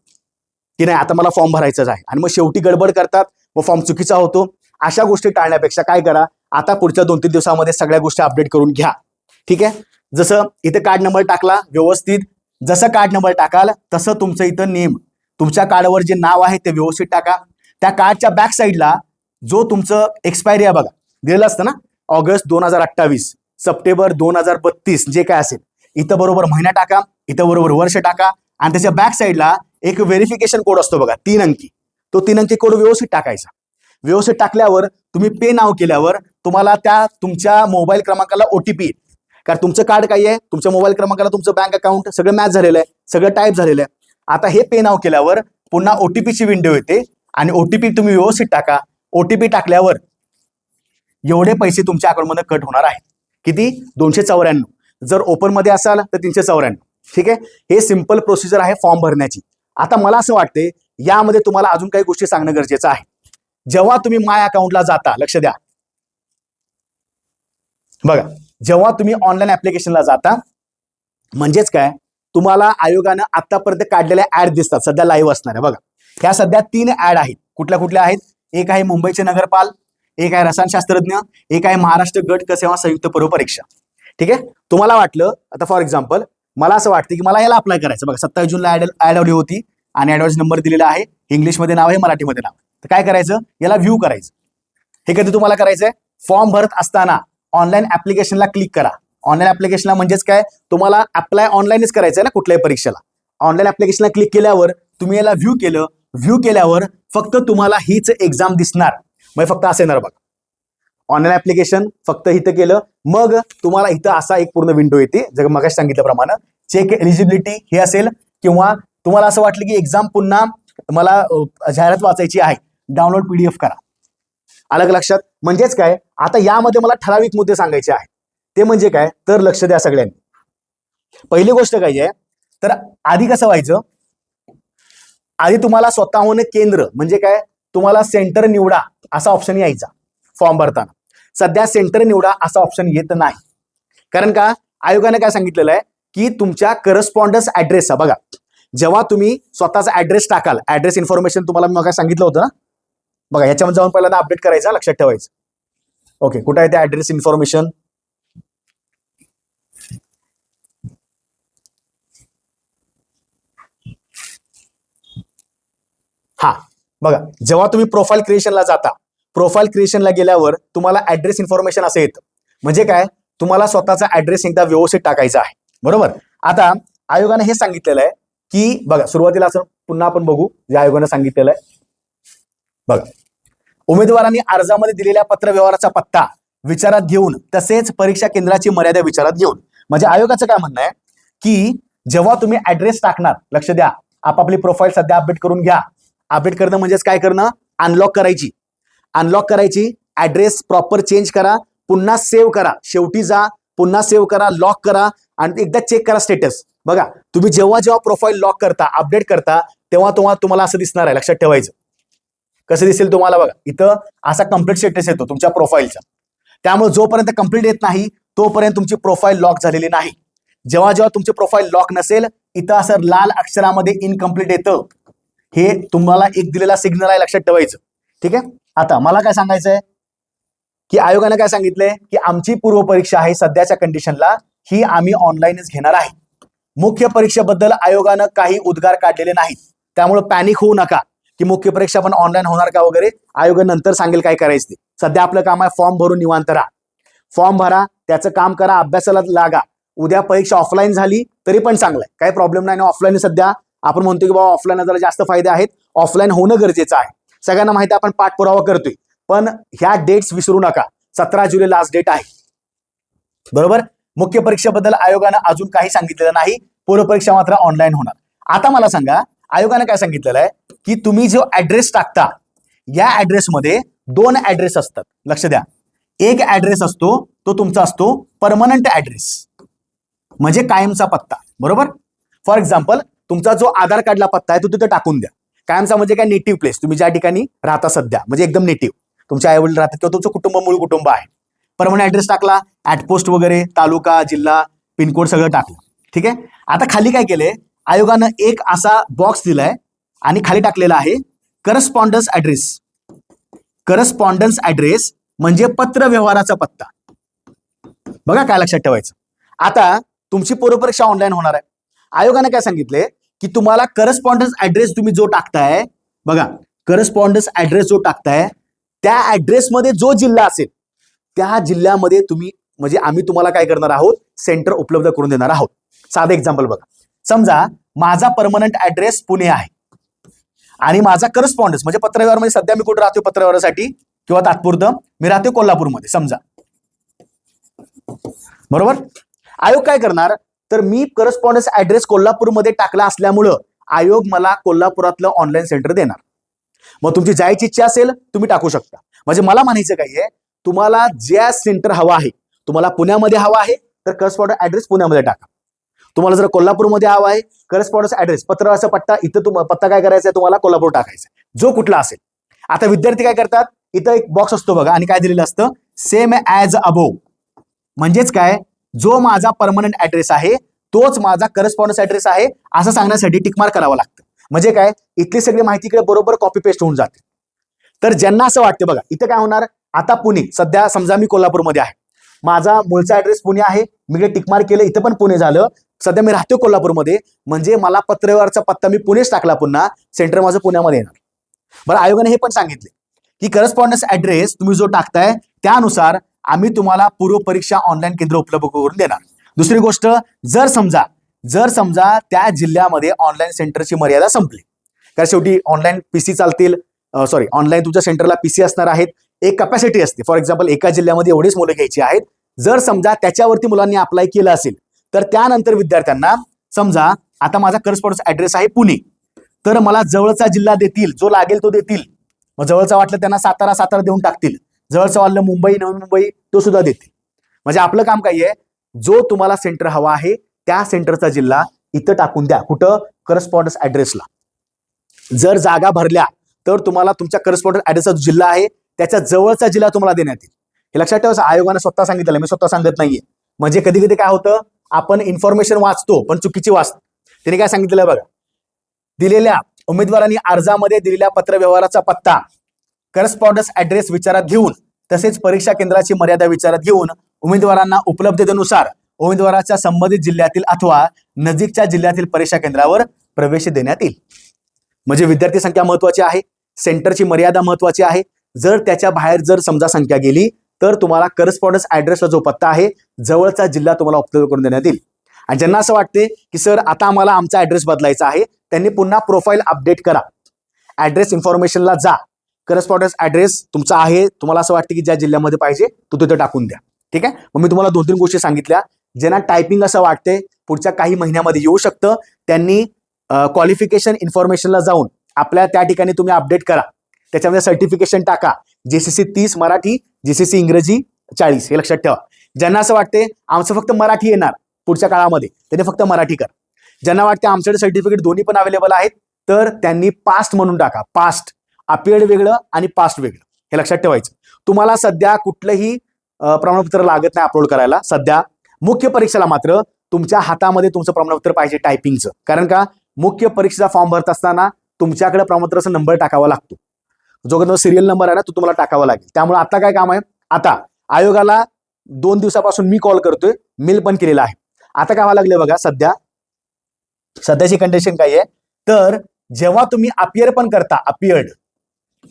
की नाही आता मला फॉर्म भरायचाच आहे, आणि मग शेवटी गडबड करतात व फॉर्म चुकीचा होतो. अशा गोष्टी टाळण्यापेक्षा काय करा, आता पुढच्या 2-3 दिवसामध्ये सगळ्या गोष्टी अपडेट करून घ्या. ठीक आहे. जसं इथे कार्ड नंबर टाकला व्यवस्थित, जसं कार्ड नंबर टाकाल तसं तुमचं इथं नेम, तुमच्या कार्डवर जे नाव आहे ते व्यवस्थित टाका. त्या कार्डच्या बॅक साईडला जो तुमचं एक्सपायरी आहे बघा दिलेलं असतं ना, ऑगस्ट 2028, सप्टेंबर 2032, जे काय असेल इथं बरोबर महिना टाका, इथं बरोबर वर्ष टाका, आणि त्याच्या बॅक साईडला एक व्हेरिफिकेशन कोड असतो बघा 3 अंकी, तो 3 अंकी कोड व्यवस्थित टाकायचा. व्यवस्थित टाकल्यावर तुम्ही पे नाव केल्यावर तुम्हाला त्या तुमच्या मोबाईल क्रमांकाला ओटीपी, कारण तुमचं कार्ड काय आहे, तुमच्या मोबाईल क्रमांकाला तुमचं बँक अकाउंट सगळं मॅच झालेलं आहे, सगळं टाईप झालेलं आहे. आता हे पे नाव केल्यावर पुन्हा ओटीपीची विंडो येते आणि ओटीपी तुम्ही व्यवस्थित टाका. ओटीपी टाकल्यावर एवढे पैसे तुमच्या अकाउंटमध्ये कट होणार आहेत. किती? 294. जर ओपन मध्ये असाल तर 394. ठीक आहे. हे सिंपल प्रोसिजर आहे फॉर्म भरण्याची. आता मला असं वाटते यामध्ये तुम्हाला अजून काही गोष्टी सांगणं गरजेचं आहे. जेव्हा तुम्ही माय अकाउंटला जाता, लक्ष द्या बघा, जेव्हा तुम्ही ऑनलाईन ऍप्लिकेशनला जाता म्हणजेच काय तुम्हाला आयोगानं आतापर्यंत काढलेल्या ऍड दिसतात, सध्या लाईव्ह असणाऱ्या बघा. ह्या सध्या 3 ऍड आहेत. कुठल्या कुठल्या आहेत? एक आहे मुंबईचे नगरपाल, एक आहे रसायनशास्त्रज्ञ, एक आहे महाराष्ट्र गट क सेवा संयुक्त पूर्व परीक्षा. ठीक आहे. तुम्हाला वाटलं आता फॉर एक्झाम्पल मला असं वाटतं की मला याला अप्लाय करायचं बघा, 27 जूनला ऍड आली होती आणि ऍडव्हान्स नंबर दिलेला आहे, इंग्लिशमध्ये नाव आहे, मराठीमध्ये नाव. तर काय करायचं, याला व्ह्यू करायचं. हे कधी तुम्हाला करायचंय, फॉर्म भरत असताना ऑनलाईन ऍप्लिकेशनला क्लिक करा. ऑनलाईन ऍप्लिकेशनला म्हणजेच काय तुम्हाला अप्लाय ऑनलाईनच करायचं आहे ना कुठल्याही परीक्षेला. ऑनलाईन ऍप्लिकेशनला क्लिक केल्यावर तुम्ही याला व्ह्यू केलं, व्ह्यू केल्यावर फक्त तुम्हाला हीच एक्झाम दिसणार. मग फक्त असं येणार बघा, ऑनलाईन ऍप्लिकेशन फक्त इथं केलं, मग तुम्हाला इथं असा एक पूर्ण विंडो येते. जर मगाशी सांगितल्याप्रमाणे चेक एलिजिबिलिटी हे असेल, किंवा तुम्हाला असं वाटलं की एक्झाम पुन्हा मला जाहिरात वाचायची आहे, डाउनलोड PDF करा. अलग लक्षात. म्हणजेच काय आता यामध्ये मला ठराविक मुद्दे सांगायचे आहेत. ते म्हणजे काय तर लक्ष द्या सगळ्यांनी. पहिली गोष्ट काय आहे तर आधी कसं व्हायचं, आधी तुम्हाला स्वतःहून केंद्र म्हणजे काय तुम्हाला सेंटर निवडा असा ऑप्शन यायचा फॉर्म भरताना. सध्या सेंटर निवडा असा ऑप्शन येत नाही. कारण का आयोगाने काय सांगितलेलं आहे की तुमच्या करस्पॉन्डन्स ऍड्रेस बघा, जेव्हा तुम्ही स्वतःचा ऍड्रेस टाकाल, ऍड्रेस इन्फॉर्मेशन तुम्हाला मी सांगितलं होतं ना बघा, याच्यामध्ये जाऊन पहिल्यांदा अपडेट करायचा, लक्षात ठेवायचं. ओके, कुठे आहे ते ऍड्रेस इन्फॉर्मेशन? हा बघा, जेव्हा तुम्ही प्रोफाईल क्रिएशनला जाता, प्रोफाईल क्रिएशनला गेल्यावर तुम्हाला ऍड्रेस इन्फॉर्मेशन असं येतं. म्हणजे काय तुम्हाला स्वतःचा ऍड्रेस एकदा व्यवस्थित टाकायचा आहे, बरोबर. आता आयोगाने हे सांगितलेलं आहे की बघा, सुरुवातीला असं पुन्हा आपण बघू जे आयोगाने सांगितलेलं आहे बघा, उमेदवारांनी अर्जामध्ये दिलेल्या पत्रव्यवहाराचा पत्ता विचारात घेऊन तसेच परीक्षा केंद्राची मर्यादा विचारात घेऊन. म्हणजे आयोगाचं काय म्हणणं आहे की जेव्हा तुम्ही ऍड्रेस टाकणार, लक्ष द्या, आपापली प्रोफाईल सध्या अपडेट करून घ्या. अपडेट करणं म्हणजेच काय करणं, अनलॉक करायची. अनलॉक करायची, ऍड्रेस प्रॉपर चेंज करा, पुन्हा सेव्ह करा, शेवटी जा, पुन्हा सेव्ह करा, लॉक करा आणि एकदा चेक करा स्टेटस. बघा तुम्ही जेव्हा जेव्हा प्रोफाईल लॉक करता, अपडेट करता, तेव्हा तुम्हाला असं दिसणार आहे, लक्षात ठेवायचं. कसं दिसेल तुम्हाला बघा, इथं असा कम्प्लीट स्टेटस येतो तुमच्या प्रोफाईलचा. त्यामुळे जोपर्यंत कंप्लीट येत नाही तोपर्यंत तुमची प्रोफाईल लॉक झालेली नाही. जेव्हा जेव्हा तुमची प्रोफाईल लॉक नसेल, इथं असं लाल अक्षरामध्ये इनकम्प्लीट येतं. हे तुम्हाला एक दिलेला सिग्नल आहे, लक्षात ठेवायचं. ठीक आहे. आता मला काय सांगायचंय की आयोगाने काय सांगितलंय की आमची पूर्व परीक्षा आहे सध्याच्या कंडिशनला ही आम्ही ऑनलाईनच घेणार आहे. मुख्य परीक्षेबद्दल आयोगानं काही उद्गार काढलेले नाहीत, त्यामुळे पॅनिक होऊ नका की मुख्य परीक्षा पण ऑनलाईन होणार का वगैरे. आयोग नंतर सांगेल काय करायचं ते. सध्या आपलं काम आहे फॉर्म भरून निवांत राहा. फॉर्म भरा, त्याचं काम करा, अभ्यासाला लागा. उद्या परीक्षा ऑफलाईन झाली तरी पण चांगलं आहे, काही प्रॉब्लेम नाही. ऑफलाईन सध्या आपण म्हणतो की बाबा ऑफलाईन जरा जास्त फायदे आहेत, ऑफलाईन होणं गरजेचं आहे. सगळ्यांना माहिती आहे, आपण पाठपुरावा करतोय. पण ह्या डेट्स विसरू नका. 17 जुलै लास्ट डेट आहे, बरोबर. मुख्य परीक्षेबद्दल आयोगानं अजून काही सांगितलेलं नाही. पूर्व परीक्षा मात्र ऑनलाईन होणार. आता मला सांगा, आयोगाने काय सांगितलेलं आहे की तुम्ही जो ऍड्रेस टाकता या ऍड्रेसमध्ये 2 ऍड्रेस असतात. लक्ष द्या, एक ऍड्रेस असतो तो तुमचा असतो परमनंट ऍड्रेस, म्हणजे कायमचा पत्ता, बरोबर. फॉर एक्झाम्पल, तुमचा जो आधार कार्डला पत्ता आहे तो तिथे टाकून द्या. कायमचा म्हणजे काय, नेटिव्ह प्लेस, तुम्ही ज्या ठिकाणी राहता सध्या, म्हणजे एकदम नेटिव्ह, तुमच्या आई वडील राहतात किंवा तुमचं कुटुंब मूळ कुटुंब आहे. परमनंट ऍड्रेस टाकला, ऍटपोस्ट वगैरे, तालुका, जिल्हा, पिनकोड सगळं टाकलं. ठीक आहे. आता खाली काय केलंय, आयोगानं एक असा बॉक्स दिलाय आणि खाली टाकलेला आहे करस्पॉन्डन्स ऍड्रेस. करस्पॉन्डन्स ऍड्रेस म्हणजे पत्र व्यवहाराचा पत्ता. बघा काय लक्षात ठेवायचं. आता तुमची पूर्वपरीक्षा ऑनलाईन होणार आहे. आयोगाने काय सांगितले की तुम्हाला करस्पॉन्डन्स ऍड्रेस तुम्ही जो टाकताय, बघा करस्पॉन्डन्स ऍड्रेस जो टाकताय त्या ऍड्रेसमध्ये जो जिल्हा असेल त्या जिल्ह्यामध्ये तुम्ही, म्हणजे आम्ही तुम्हाला काय करणार आहोत, सेंटर उपलब्ध करून देणार आहोत. साधं एक्झाम्पल बघा. समजा माझा परमनंट ऍड्रेस पुणे आहे आणि माझा करस्पॉन्डन्स म्हणजे पत्रव्यवहार, म्हणजे सध्या मी कुठे राहतो पत्रव्यवहारासाठी किंवा तात्पुरतं, मी राहतो कोल्हापूरमध्ये समजा, बरोबर. आयोग काय करणार, तर मी करस्पॉन्डन्स ऍड्रेस कोल्हापूरमध्ये टाकला असल्यामुळं आयोग मला कोल्हापुरातलं ऑनलाईन सेंटर देणार. मग तुमची जायची इच्छा असेल तुम्ही टाकू शकता. म्हणजे मला म्हणायचं काय आहे, तुम्हाला ज्या सेंटर हवा आहे, तुम्हाला पुण्यामध्ये हवा आहे तर करस्पॉन्डन्स ऍड्रेस पुण्यामध्ये टाका. तुम्हाला जर कोल्हापूरमध्ये हवा आहे, करस्पॉन्डन्स ऍड्रेस पत्राचा पत्ता इथं पत्ता काय करायचा आहे, तुम्हाला कोल्हापूर टाकायचा, जो कुठला असेल. आता विद्यार्थी काय करतात, इथं एक बॉक्स असतो बघा आणि काय दिलेलं असतं, सेम ॲज अबोव. म्हणजेच काय, जो माझा परमनंट ऍड्रेस आहे तोच माझा करस्पॉन्डन्स ऍड्रेस आहे असं सांगण्यासाठी टिकमार्क करावं लागतं. म्हणजे काय, इथली सगळी माहिती इकडे बरोबर कॉपी पेस्ट होऊन जाते. तर ज्यांना असं वाटतं, बघा इथं काय होणार, आता पुणे, सध्या समजा मी कोल्हापूरमध्ये आहे, माझा मूळचा ऍड्रेस पुणे आहे, मी इकडे टिकमार्क केलं, इथं पण पुणे झालं, सध्या मी राहतो कोल्हापूरमध्ये, म्हणजे मला पत्रव्यवहारचा पत्ता मी पुणेच टाकला, पुन्हा सेंटर माझं पुण्यामध्ये येणार. बरं, आयोगाने हे पण सांगितले की करस्पॉन्डन्स ऍड्रेस तुम्ही जो टाकताय त्यानुसार आम्ही तुम्हाला पूर्व परीक्षा ऑनलाईन केंद्र उपलब्ध करून देणार. दुसरी गोष्ट, जर समजा त्या जिल्ह्यामध्ये ऑनलाईन सेंटरची मर्यादा संपली, कारण शेवटी ऑनलाईन पीसी चालतील, ऑनलाईन तुमच्या सेंटरला पीसी असणार आहेत, एक कॅपॅसिटी असते. फॉर एक्झाम्पल, एका जिल्ह्यामध्ये एवढीच मुलं घ्यायची आहेत. जर समजा त्याच्यावरती मुलांनी अप्लाय केलं असेल तर त्यानंतर विद्यार्थ्यांना, समजा आता माझा करस्पॉन्डन्स ऍड्रेस आहे पुणे, तर मला जवळचा जिल्हा देतील, जो लागेल तो देतील. मग जवळचा वाटलं त्यांना सातारा देऊन टाकतील, जवळचं वाटलं मुंबई, नवी मुंबई, तो सुद्धा देतील. म्हणजे आपलं काम काय आहे, जो तुम्हाला सेंटर हवा आहे त्या सेंटरचा जिल्हा इथं टाकून द्या. कुठं, करस्पॉन्डन्स ऍड्रेसला. जर जागा भरल्या तर तुम्हाला तुमच्या करस्पॉन्डन्स ऍड्रेसचा जिल्हा आहे त्याच्या जवळचा जिल्हा तुम्हाला देण्यात येईल. हे लक्षात ठेवायचं, आयोगाने स्वतः सांगितलं, मी स्वतः सांगत नाहीये. म्हणजे कधी कधी काय होतं, आपण इन्फॉर्मेशन वाचतो पण चुकीची वाचतो. त्याने काय सांगितलेलं बघा, दिलेल्या उमेदवारांनी अर्जामध्ये दिलेल्या पत्र व्यवहाराचा पत्ता, करस्पॉन्डन्स ऍड्रेस विचारात घेऊन तसेच परीक्षा केंद्राची मर्यादा विचारात घेऊन उमेदवारांना उपलब्धतेनुसार उमेदवाराच्या संबंधित जिल्ह्यातील अथवा नजीकच्या जिल्ह्यातील परीक्षा केंद्रावर प्रवेश देण्यात येईल. म्हणजे विद्यार्थी संख्या महत्वाची आहे, सेंटरची मर्यादा महत्वाची आहे. जर त्याच्या बाहेर जर समजा संख्या गेली तर तुम्हाला करस्पॉन्डन्स ऍड्रेसला जो पत्ता आहे जवळचा जिल्हा तुम्हाला उपलब्ध करून देण्यात येईल. आणि ज्यांना असं वाटते की सर आता आम्हाला आमचा ऍड्रेस बदलायचा आहे, त्यांनी पुन्हा प्रोफाईल अपडेट करा, ऍड्रेस इन्फॉर्मेशनला जा, करस्पॉन्डन्स ऍड्रेस तुमचा आहे, तुम्हाला असं वाटतं की ज्या जिल्ह्यामध्ये पाहिजे तो तिथे टाकून द्या. ठीक आहे. मग मी तुम्हाला 2-3 गोष्टी सांगितल्या. ज्यांना टायपिंग असं वाटते पुढच्या काही महिन्यामध्ये येऊ शकतं, त्यांनी क्वालिफिकेशन इन्फॉर्मेशनला जाऊन आपल्या त्या ठिकाणी तुम्ही अपडेट करा, त्याच्यामध्ये सर्टिफिकेशन टाका, जीसीसी 30 मराठी, जीसीसी इंग्रजी 40, हे लक्षात ठेवा. ज्यांना असं वाटते आमचं फक्त मराठी येणार पुढच्या काळामध्ये, त्यांनी फक्त मराठी करा. ज्यांना वाटते आमच्याकडे सर्टिफिकेट दोन्ही पण अवेलेबल आहेत तर त्यांनी पास्ट म्हणून टाका. पास्ट, अपियर्ड वेगळं आणि पास्ट वेगळं, हे लक्षात ठेवायचं. तुम्हाला सध्या कुठलंही प्रमाणपत्र लागत नाही अपलोड करायला. सध्या मुख्य परीक्षेला मात्र तुमच्या हातामध्ये तुमचं प्रमाणपत्र पाहिजे टायपिंगचं. कारण का, मुख्य परीक्षेचा फॉर्म भरत असताना तुमच्याकडे प्रमाणपत्राचा नंबर टाकावा लागतो, जो सिरियल नंबर आहे ना तो तुम्हाला टाकावा लागेल. त्यामुळे आता काय काम आहे, आता आयोगाला 2 दिवसापासून मी कॉल करतोय, मेल पण केलेला आहे. आता काय व्हायला लागले बघा, सध्याची कंडिशन काय आहे, तर जेव्हा तुम्ही अपियर पण करता, अपियर्ड,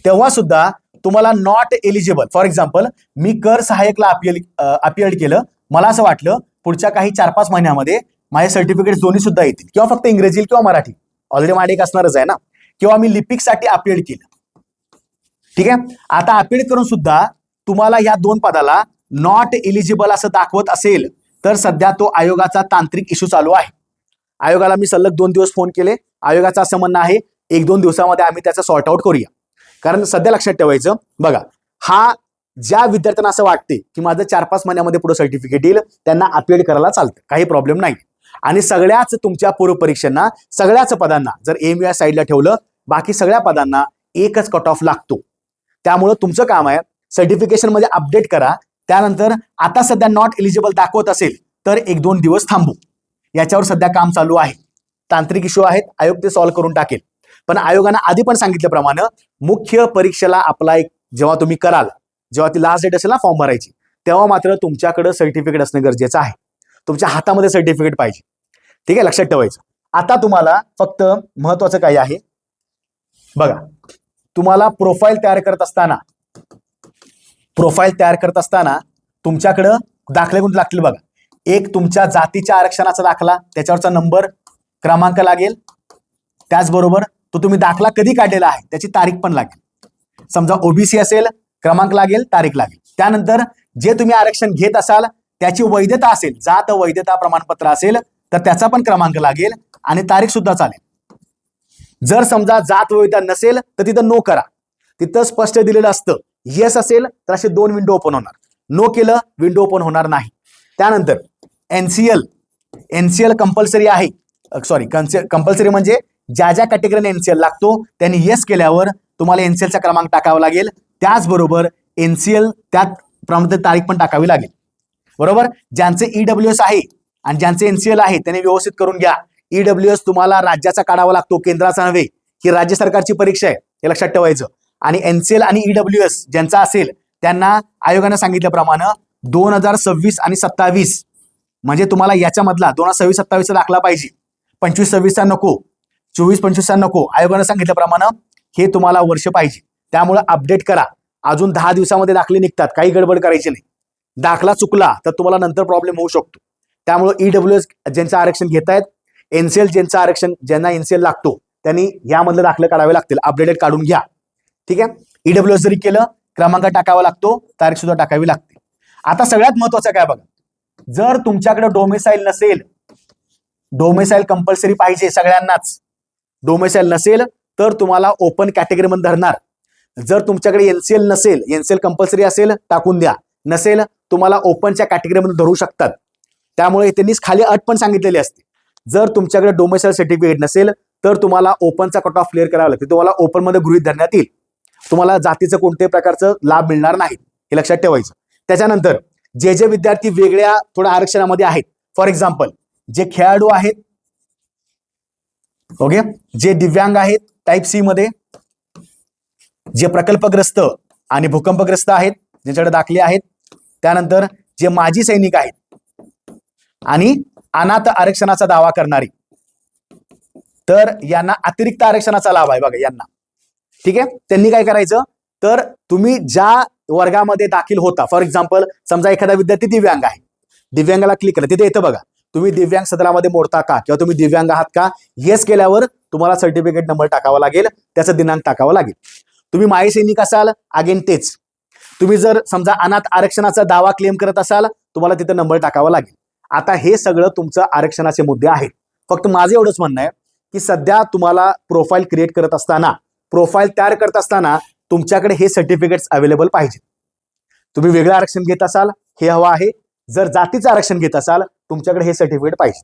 तेव्हा सुद्धा तुम्हाला नॉट एलिजिबल, फॉर एक्झाम्पल मी कर सहाय्यकला अपील केलं, मला असं वाटलं पुढच्या काही 4-5 महिन्यामध्ये माझे सर्टिफिकेट दोन्ही सुद्धा येतील, किंवा फक्त इंग्रजी किंवा मराठी, ऑलरेडी माझे एक असणारच आहे ना, किंवा मी लिपिकसाठी अपील केलं. ठीक आहे, आता अपील करून सुद्धा तुम्हाला या 2 पदाला नॉट एलिजिबल असं दाखवत असेल तर सध्या तो आयोगाचा तांत्रिक इश्यू चालू आहे. आयोगाला मी सलग 2 दिवस फोन केले. आयोगाचं असं म्हणणं आहे 1-2 दिवसामध्ये आम्ही त्याचं सॉर्ट आउट करूया. कारण सध्या लक्षात ठेवायचं बघा, हा ज्या विद्यार्थ्यांना असं वाटते की माझं 4-5 महिन्यामध्ये पुढे सर्टिफिकेट येईल त्यांना अपील करायला चालतं, काही प्रॉब्लेम नाही. आणि सगळ्याच तुमच्या पूर्व परीक्षांना सगळ्याच पदांना जर एम या साईडला ठेवलं, बाकी सगळ्या पदांना एकच कट ऑफ लागतो. त्यामुळं तुमचं काम आहे सर्टिफिकेशन मध्ये अपडेट करा. त्यानंतर आता सध्या नॉट एलिजिबल दाखवत असेल तर 1-2 दिवस थांबू. याच्यावर सध्या काम चालू आहे. तांत्रिक इश्यू आहेत, आयोग ते सॉल्व्ह करून टाकेल. पण आयोगानं आधी पण सांगितल्याप्रमाणे मुख्य परीक्षेला अप्लाय जेव्हा तुम्ही कराल, जेव्हा ती लास्ट डेट असेल ना फॉर्म भरायची, तेव्हा मात्र तुमच्याकडे सर्टिफिकेट असणं गरजेचं आहे. तुमच्या हातामध्ये सर्टिफिकेट पाहिजे. ठीक आहे, लक्षात ठेवायचं. आता तुम्हाला फक्त महत्वाचं काय आहे बघा, तुम्हाला प्रोफाईल तयार करत असताना तुमच्याकडं दाखले कोणते लागतील बघा. एक तुमच्या जातीच्या आरक्षणाचा दाखला, त्याच्यावरचा नंबर क्रमांक लागेल. त्याचबरोबर तो तुम्ही दाखला कधी काढलेला आहे त्याची तारीख पण लागेल. समजा ओबीसी असेल, क्रमांक लागेल, तारीख लागेल. त्यानंतर जे तुम्ही आरक्षण घेत असाल त्याची वैधता असेल, जात वैधता प्रमाणपत्र असेल तर त्याचा पण क्रमांक लागेल आणि तारीख सुद्धा चालेल. जर समजा जात वैधता नसेल तर तिथं नो करा. तिथं स्पष्ट दिलेलं असतं येस असेल तर असे 2 विंडो ओपन होणार, नो केलं विंडो ओपन होणार नाही. त्यानंतर एनसीएल कंपल्सरी आहे. कंपल्सरी म्हणजे ज्या ज्या कॅटेगरीने एनसीएल लागतो त्यांनी येस केल्यावर तुम्हाला एनसीएलचा क्रमांक टाकावा लागेल. त्याचबरोबर एनसीएल त्यात प्रमाणे तारीख पण टाकावी लागेल. बरोबर, ज्यांचे ईडब्ल्यूएस आहे आणि ज्यांचे एनसीएल आहे त्यांनी व्यवस्थित करून घ्या. ईडब्ल्यूएस तुम्हाला राज्याचा काढावा लागतो, केंद्राचा नव्हे. ही राज्य सरकारची परीक्षा आहे, हे लक्षात ठेवायचं. आणि एनसीएल आणि ईडब्ल्यूएस ज्यांचा असेल त्यांना आयोगानं सांगितल्याप्रमाणे 2026 आणि 27 म्हणजे तुम्हाला याच्यामधला 2026-27 दाखला पाहिजे. 25-26 नको, 24-25 नको. आयोगानं सांगितल्याप्रमाणे हे तुम्हाला वर्ष पाहिजे. त्यामुळे अपडेट करा. अजून 10 दिवसामध्ये दाखले निघतात, काही गडबड करायची नाही. दाखला चुकला तर तुम्हाला नंतर प्रॉब्लेम होऊ शकतो. त्यामुळे ईडब्ल्यूएस ज्यांचं आरक्षण घेतायत, एनसीएल ज्यांचं आरक्षण, ज्यांना एनसीएल लागतो त्यांनी यामधले दाखले काढावे लागतील, अपडेटेड काढून घ्या. ठीक आहे, ईडब्ल्यूएस जरी केलं क्रमांक टाकावा लागतो, तारीख सुद्धा टाकावी लागते. आता सगळ्यात महत्वाचं काय बघा, जर तुमच्याकडे डोमेसाईल नसेल, डोमेसाईल कंपल्सरी पाहिजे सगळ्यांनाच. डोमेसाईल नसेल तर तुम्हाला ओपन कॅटेगरी मध्ये धरणार. जर तुमच्याकडे एनसीएल नसेल, एनसीएल कंपल्सरी असेल टाकून द्या, नसेल तुम्हाला ओपनच्या कॅटेगरीमध्ये धरू शकतात. त्यामुळे त्यांनीच खाली अट पण सांगितलेली असते, जर तुमच्याकडे डोमेसाईल सर्टिफिकेट नसेल तर तुम्हाला ओपनचा कट ऑफ क्लिअर करावा लागतो, तुम्हाला ओपन मध्ये गृहीत धरण्यात येईल. तुम्हाला जातीचं कोणत्याही प्रकारचं लाभ मिळणार नाही, हे लक्षात ठेवायचं. त्याच्यानंतर जे जे विद्यार्थी वेगळ्या थोड्या आरक्षणामध्ये आहेत, फॉर एक्झाम्पल जे खेळाडू आहेत, ओके, जे दिव्यांग आहेत टाईप सी मध्ये, जे प्रकल्पग्रस्त आणि भूकंपग्रस्त आहेत ज्यांच्याकडे दाखले आहेत, त्यानंतर जे माजी सैनिक आहेत आणि अनाथ आरक्षणाचा दावा करणारी, तर यांना अतिरिक्त आरक्षणाचा लाभ आहे बघा यांना. ठीक आहे, त्यांनी काय करायचं, तर तुम्ही ज्या वर्गामध्ये दाखल होता, फॉर एक्झाम्पल समजा एखादा विद्यार्थी दिव्यांग आहे, दिव्यांगाला क्लिक करा, तिथे येतं बघा तुम्ही दिव्यांग सदरामध्ये मोडता का किंवा तुम्ही दिव्यांग आहात का, येस केल्यावर तुम्हाला सर्टिफिकेट नंबर टाकावा लागेल, त्याचा दिनांक टाकावा लागेल. तुम्ही माजी सैनिक असाल अगेन तेच. तुम्ही जर समजा अनाथ आरक्षणाचा दावा क्लेम करत असाल तुम्हाला तिथे नंबर टाकावा लागेल. आता हे सगळं तुमचं आरक्षणाचे मुद्दे आहेत. फक्त माझं एवढंच म्हणणं आहे की सध्या तुम्हाला प्रोफाईल क्रिएट करत असताना, प्रोफाईल तयार करत असताना तुमच्याकडे हे सर्टिफिकेट्स अवेलेबल पाहिजे. तुम्ही वेगळं आरक्षण घेत असाल हे हवं आहे, जर जातीचं आरक्षण घेत असाल तुमच्याकडे हे सर्टिफिकेट पाहिजे.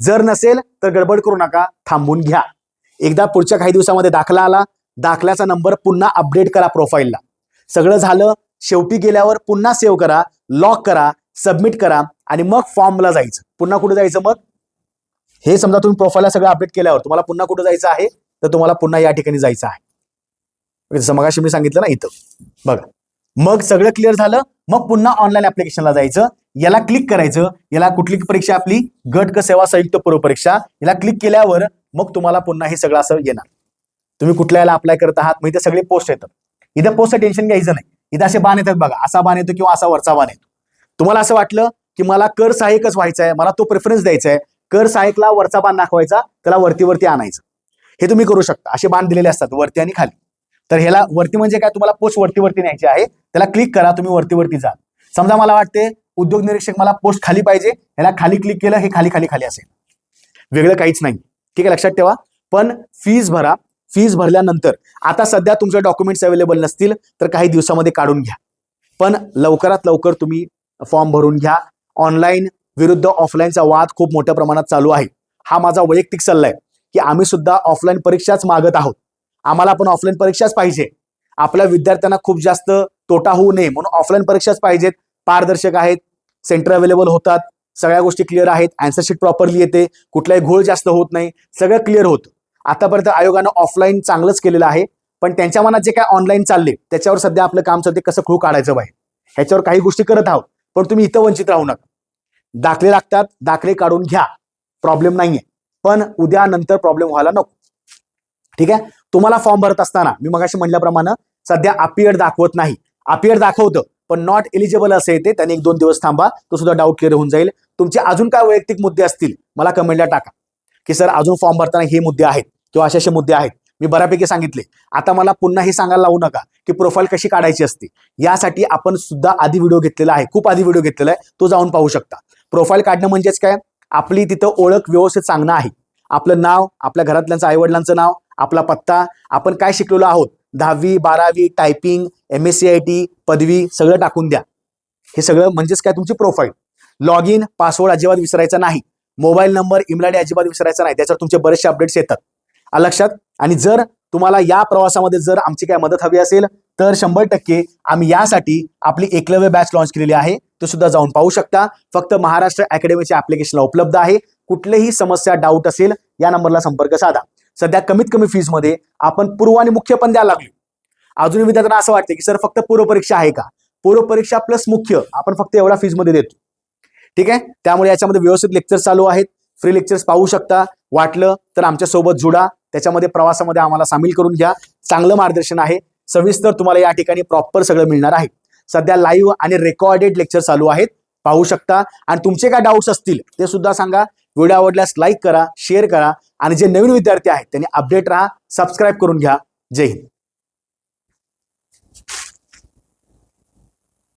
जर नसेल तर गडबड करू नका, थांबून घ्या. एकदा पुढच्या काही दिवसामध्ये दाखला आला, दाखल्याचा नंबर पुन्हा अपडेट करा प्रोफाईलला. सगळं झालं, शेवटी गेल्यावर पुन्हा सेव्ह करा, लॉक करा, सबमिट करा आणि मग फॉर्मला जायचं. पुन्हा कुठे जायचं मग, हे समजा तुम्ही प्रोफाईलला सगळं अपडेट केल्यावर तुम्हाला पुन्हा कुठे जायचं आहे, तर तुम्हाला पुन्हा या ठिकाणी जायचं आहे. जसं मगाशी मी सांगितलं ना इथं बघा. मग सगळं क्लिअर झालं, मग पुन्हा ऑनलाईन ऍप्लिकेशनला जायचं, याला क्लिक करायचं. याला कुठली परीक्षा आपली, गट क सेवा संयुक्त पूर्व परीक्षा, याला क्लिक केल्यावर मग तुम्हाला पुन्हा हे सगळं असं येणार. तुम्ही कुठल्या याला अप्लाय करत आहात, मग इथे सगळे पोस्ट येतात. इथं पोस्टचं टेन्शन घ्यायचं नाही. इथं असे बाण येतात बघा, असा बाण येतो किंवा असा वरचा बाण येतो. तुम्हाला असं वाटलं की मला कर सहाय्यकच व्हायचं आहे, मला तो प्रेफरन्स द्यायचा आहे, कर सहाय्यकला वरचा बाण दाखवायचा, त्याला वरती वरती आणायचं, हे तुम्ही करू शकता. असे बाण दिलेले असतात वरती आणि खाली. तर ह्याला वरती म्हणजे काय, तुम्हाला पोस्ट वरती वरती न्यायची आहे, त्याला क्लिक करा, तुम्ही वरती वरती जा. समजा मला वाटते उद्योग निरीक्षक मला पोस्ट खाली पाहिजे, ह्याला खाली क्लिक केलं, हे खाली खाली खाली असेल, वेगळं काहीच नाही. ठीक आहे, लक्षात ठेवा. पण फीज भरा. फीज भरल्यानंतर आता सध्या तुमचे डॉक्युमेंट्स अवेलेबल नसतील तर काही दिवसामध्ये काढून घ्या, पण लवकरात लवकर तुम्ही फॉर्म भरून घ्या. ऑनलाईन विरुद्ध ऑफलाईनचा वाद खूप मोठ्या प्रमाणात चालू आहे. हा माझा वैयक्तिक सल्ला आहे की आम्ही सुद्धा ऑफलाईन परीक्षाच मागत आहोत. आम्हाला पण ऑफलाईन परीक्षाच पाहिजे. आपल्या विद्यार्थ्यांना खूप जास्त तोटा होऊ नये म्हणून ऑफलाईन परीक्षाच पाहिजेत. पारदर्शक आहेत, सेंटर अवेलेबल होतात, सगळ्या गोष्टी क्लिअर आहेत, आन्सर शीट प्रॉपरली येते, कुठलाही घोळ जास्त होत नाही, सगळं क्लिअर होतं. आतापर्यंत आयोगानं ऑफलाईन चांगलंच केलेलं आहे, पण त्यांच्या मनात जे काय ऑनलाईन चालले त्याच्यावर सध्या आपलं काम चालते, कसं खूळ काढायचं बाहेर, ह्याच्यावर काही गोष्टी करत आहोत. पण तुम्ही इथं वंचित राहू नका. दाखले लागतात, दाखले काढून घ्या, प्रॉब्लेम नाहीये, पण उद्या नंतर प्रॉब्लेम व्हायला नको. ठीक आहे. तुम्हाला फॉर्म भरत असताना मी मगाशी म्हटल्याप्रमाणे सध्या अपियर दाखवत नाही. अपियर दाखवतं पण नॉट एलिजिबल असं येते, त्याने 1-2 दिवस थांबा, तो सुद्धा डाऊट क्लिअर होऊन जाईल. तुमचे अजून काय वैयक्तिक मुद्दे असतील मला कमेंटला टाका की सर अजून फॉर्म भरताना हे मुद्दे आहेत किंवा असे मुद्दे आहेत. मी बऱ्यापैकी सांगितले. आता मला पुन्हा हे सांगायला लावू नका की प्रोफाईल कशी काढायची असते. यासाठी आपण सुद्धा आधी व्हिडिओ घेतलेला आहे, खूप आधी व्हिडिओ घेतलेला आहे, तो जाऊन पाहू शकता. प्रोफाईल काढणं म्हणजेच काय, आपली तिथं ओळख व्यवस्थित सांगणं आहे. आपलं नाव, आपल्या घरातल्यांचं आईवडिलांचं नाव, आपला पत्ता, आपण काय शिकलेलो आहोत, 10वी 12वी, टायपिंग, MSCIT, पदवी, सगळं टाकून द्या. हे सगळं म्हणजेच काय, तुमची प्रोफाईल. लॉग इन, पासवर्ड अजिबात विसरायचा नाही. मोबाईल नंबर, ईमेल आयडी अजिबात विसरायचा नाही. त्याच्यावर तुमचे बरेचसे अपडेट्स येतात, लक्षात. आणि जर तुम्हाला या प्रवासामध्ये जर आमची काय मदत हवी असेल तर 100% आम्ही यासाठी आपली एकलव्य बॅच लॉन्च केलेली आहे, तो सुद्धा जाऊन पाहू शकता. फक्त महाराष्ट्र अकॅडमीच्या ऍप्लिकेशनला उपलब्ध आहे. कुठलीही समस्या, डाऊट असेल या नंबरला संपर्क साधा. सध्या कमीत कमी फीज मध्ये आपण पूर्व आणि मुख्य पण द्यायला लागलो. अजूनही विद्यार्थ्यांना असं वाटतं की सर फक्त पूर्व परीक्षा आहे का, पूर्व परीक्षा प्लस मुख्य आपण फक्त एवढा फीज मध्ये देतो. ठीक आहे. त्यामुळे याच्यामध्ये व्यवस्थित लेक्चर चालू आहेत, फ्री लेक्चर्स पाहू शकता. वाटलं तर आमच्या सोबत जुडा, त्याच्यामध्ये प्रवासामध्ये आम्हाला सामील करून घ्या. चांगलं मार्गदर्शन आहे, सविस्तर तुम्हाला या ठिकाणी प्रॉपर सगळं मिळणार आहे. सध्या लाईव्ह आणि रेकॉर्डेड लेक्चर चालू आहेत, पाहू शकता. आणि तुमचे काय डाऊट्स असतील ते सुद्धा सांगा. व्हिडिओ आवडल्यास लाईक करा, शेअर करा. आणि जे नवीन विद्यार्थी आहेत त्यांनी अपडेट राहा, सबस्क्राईब करून घ्या. जय हिंद.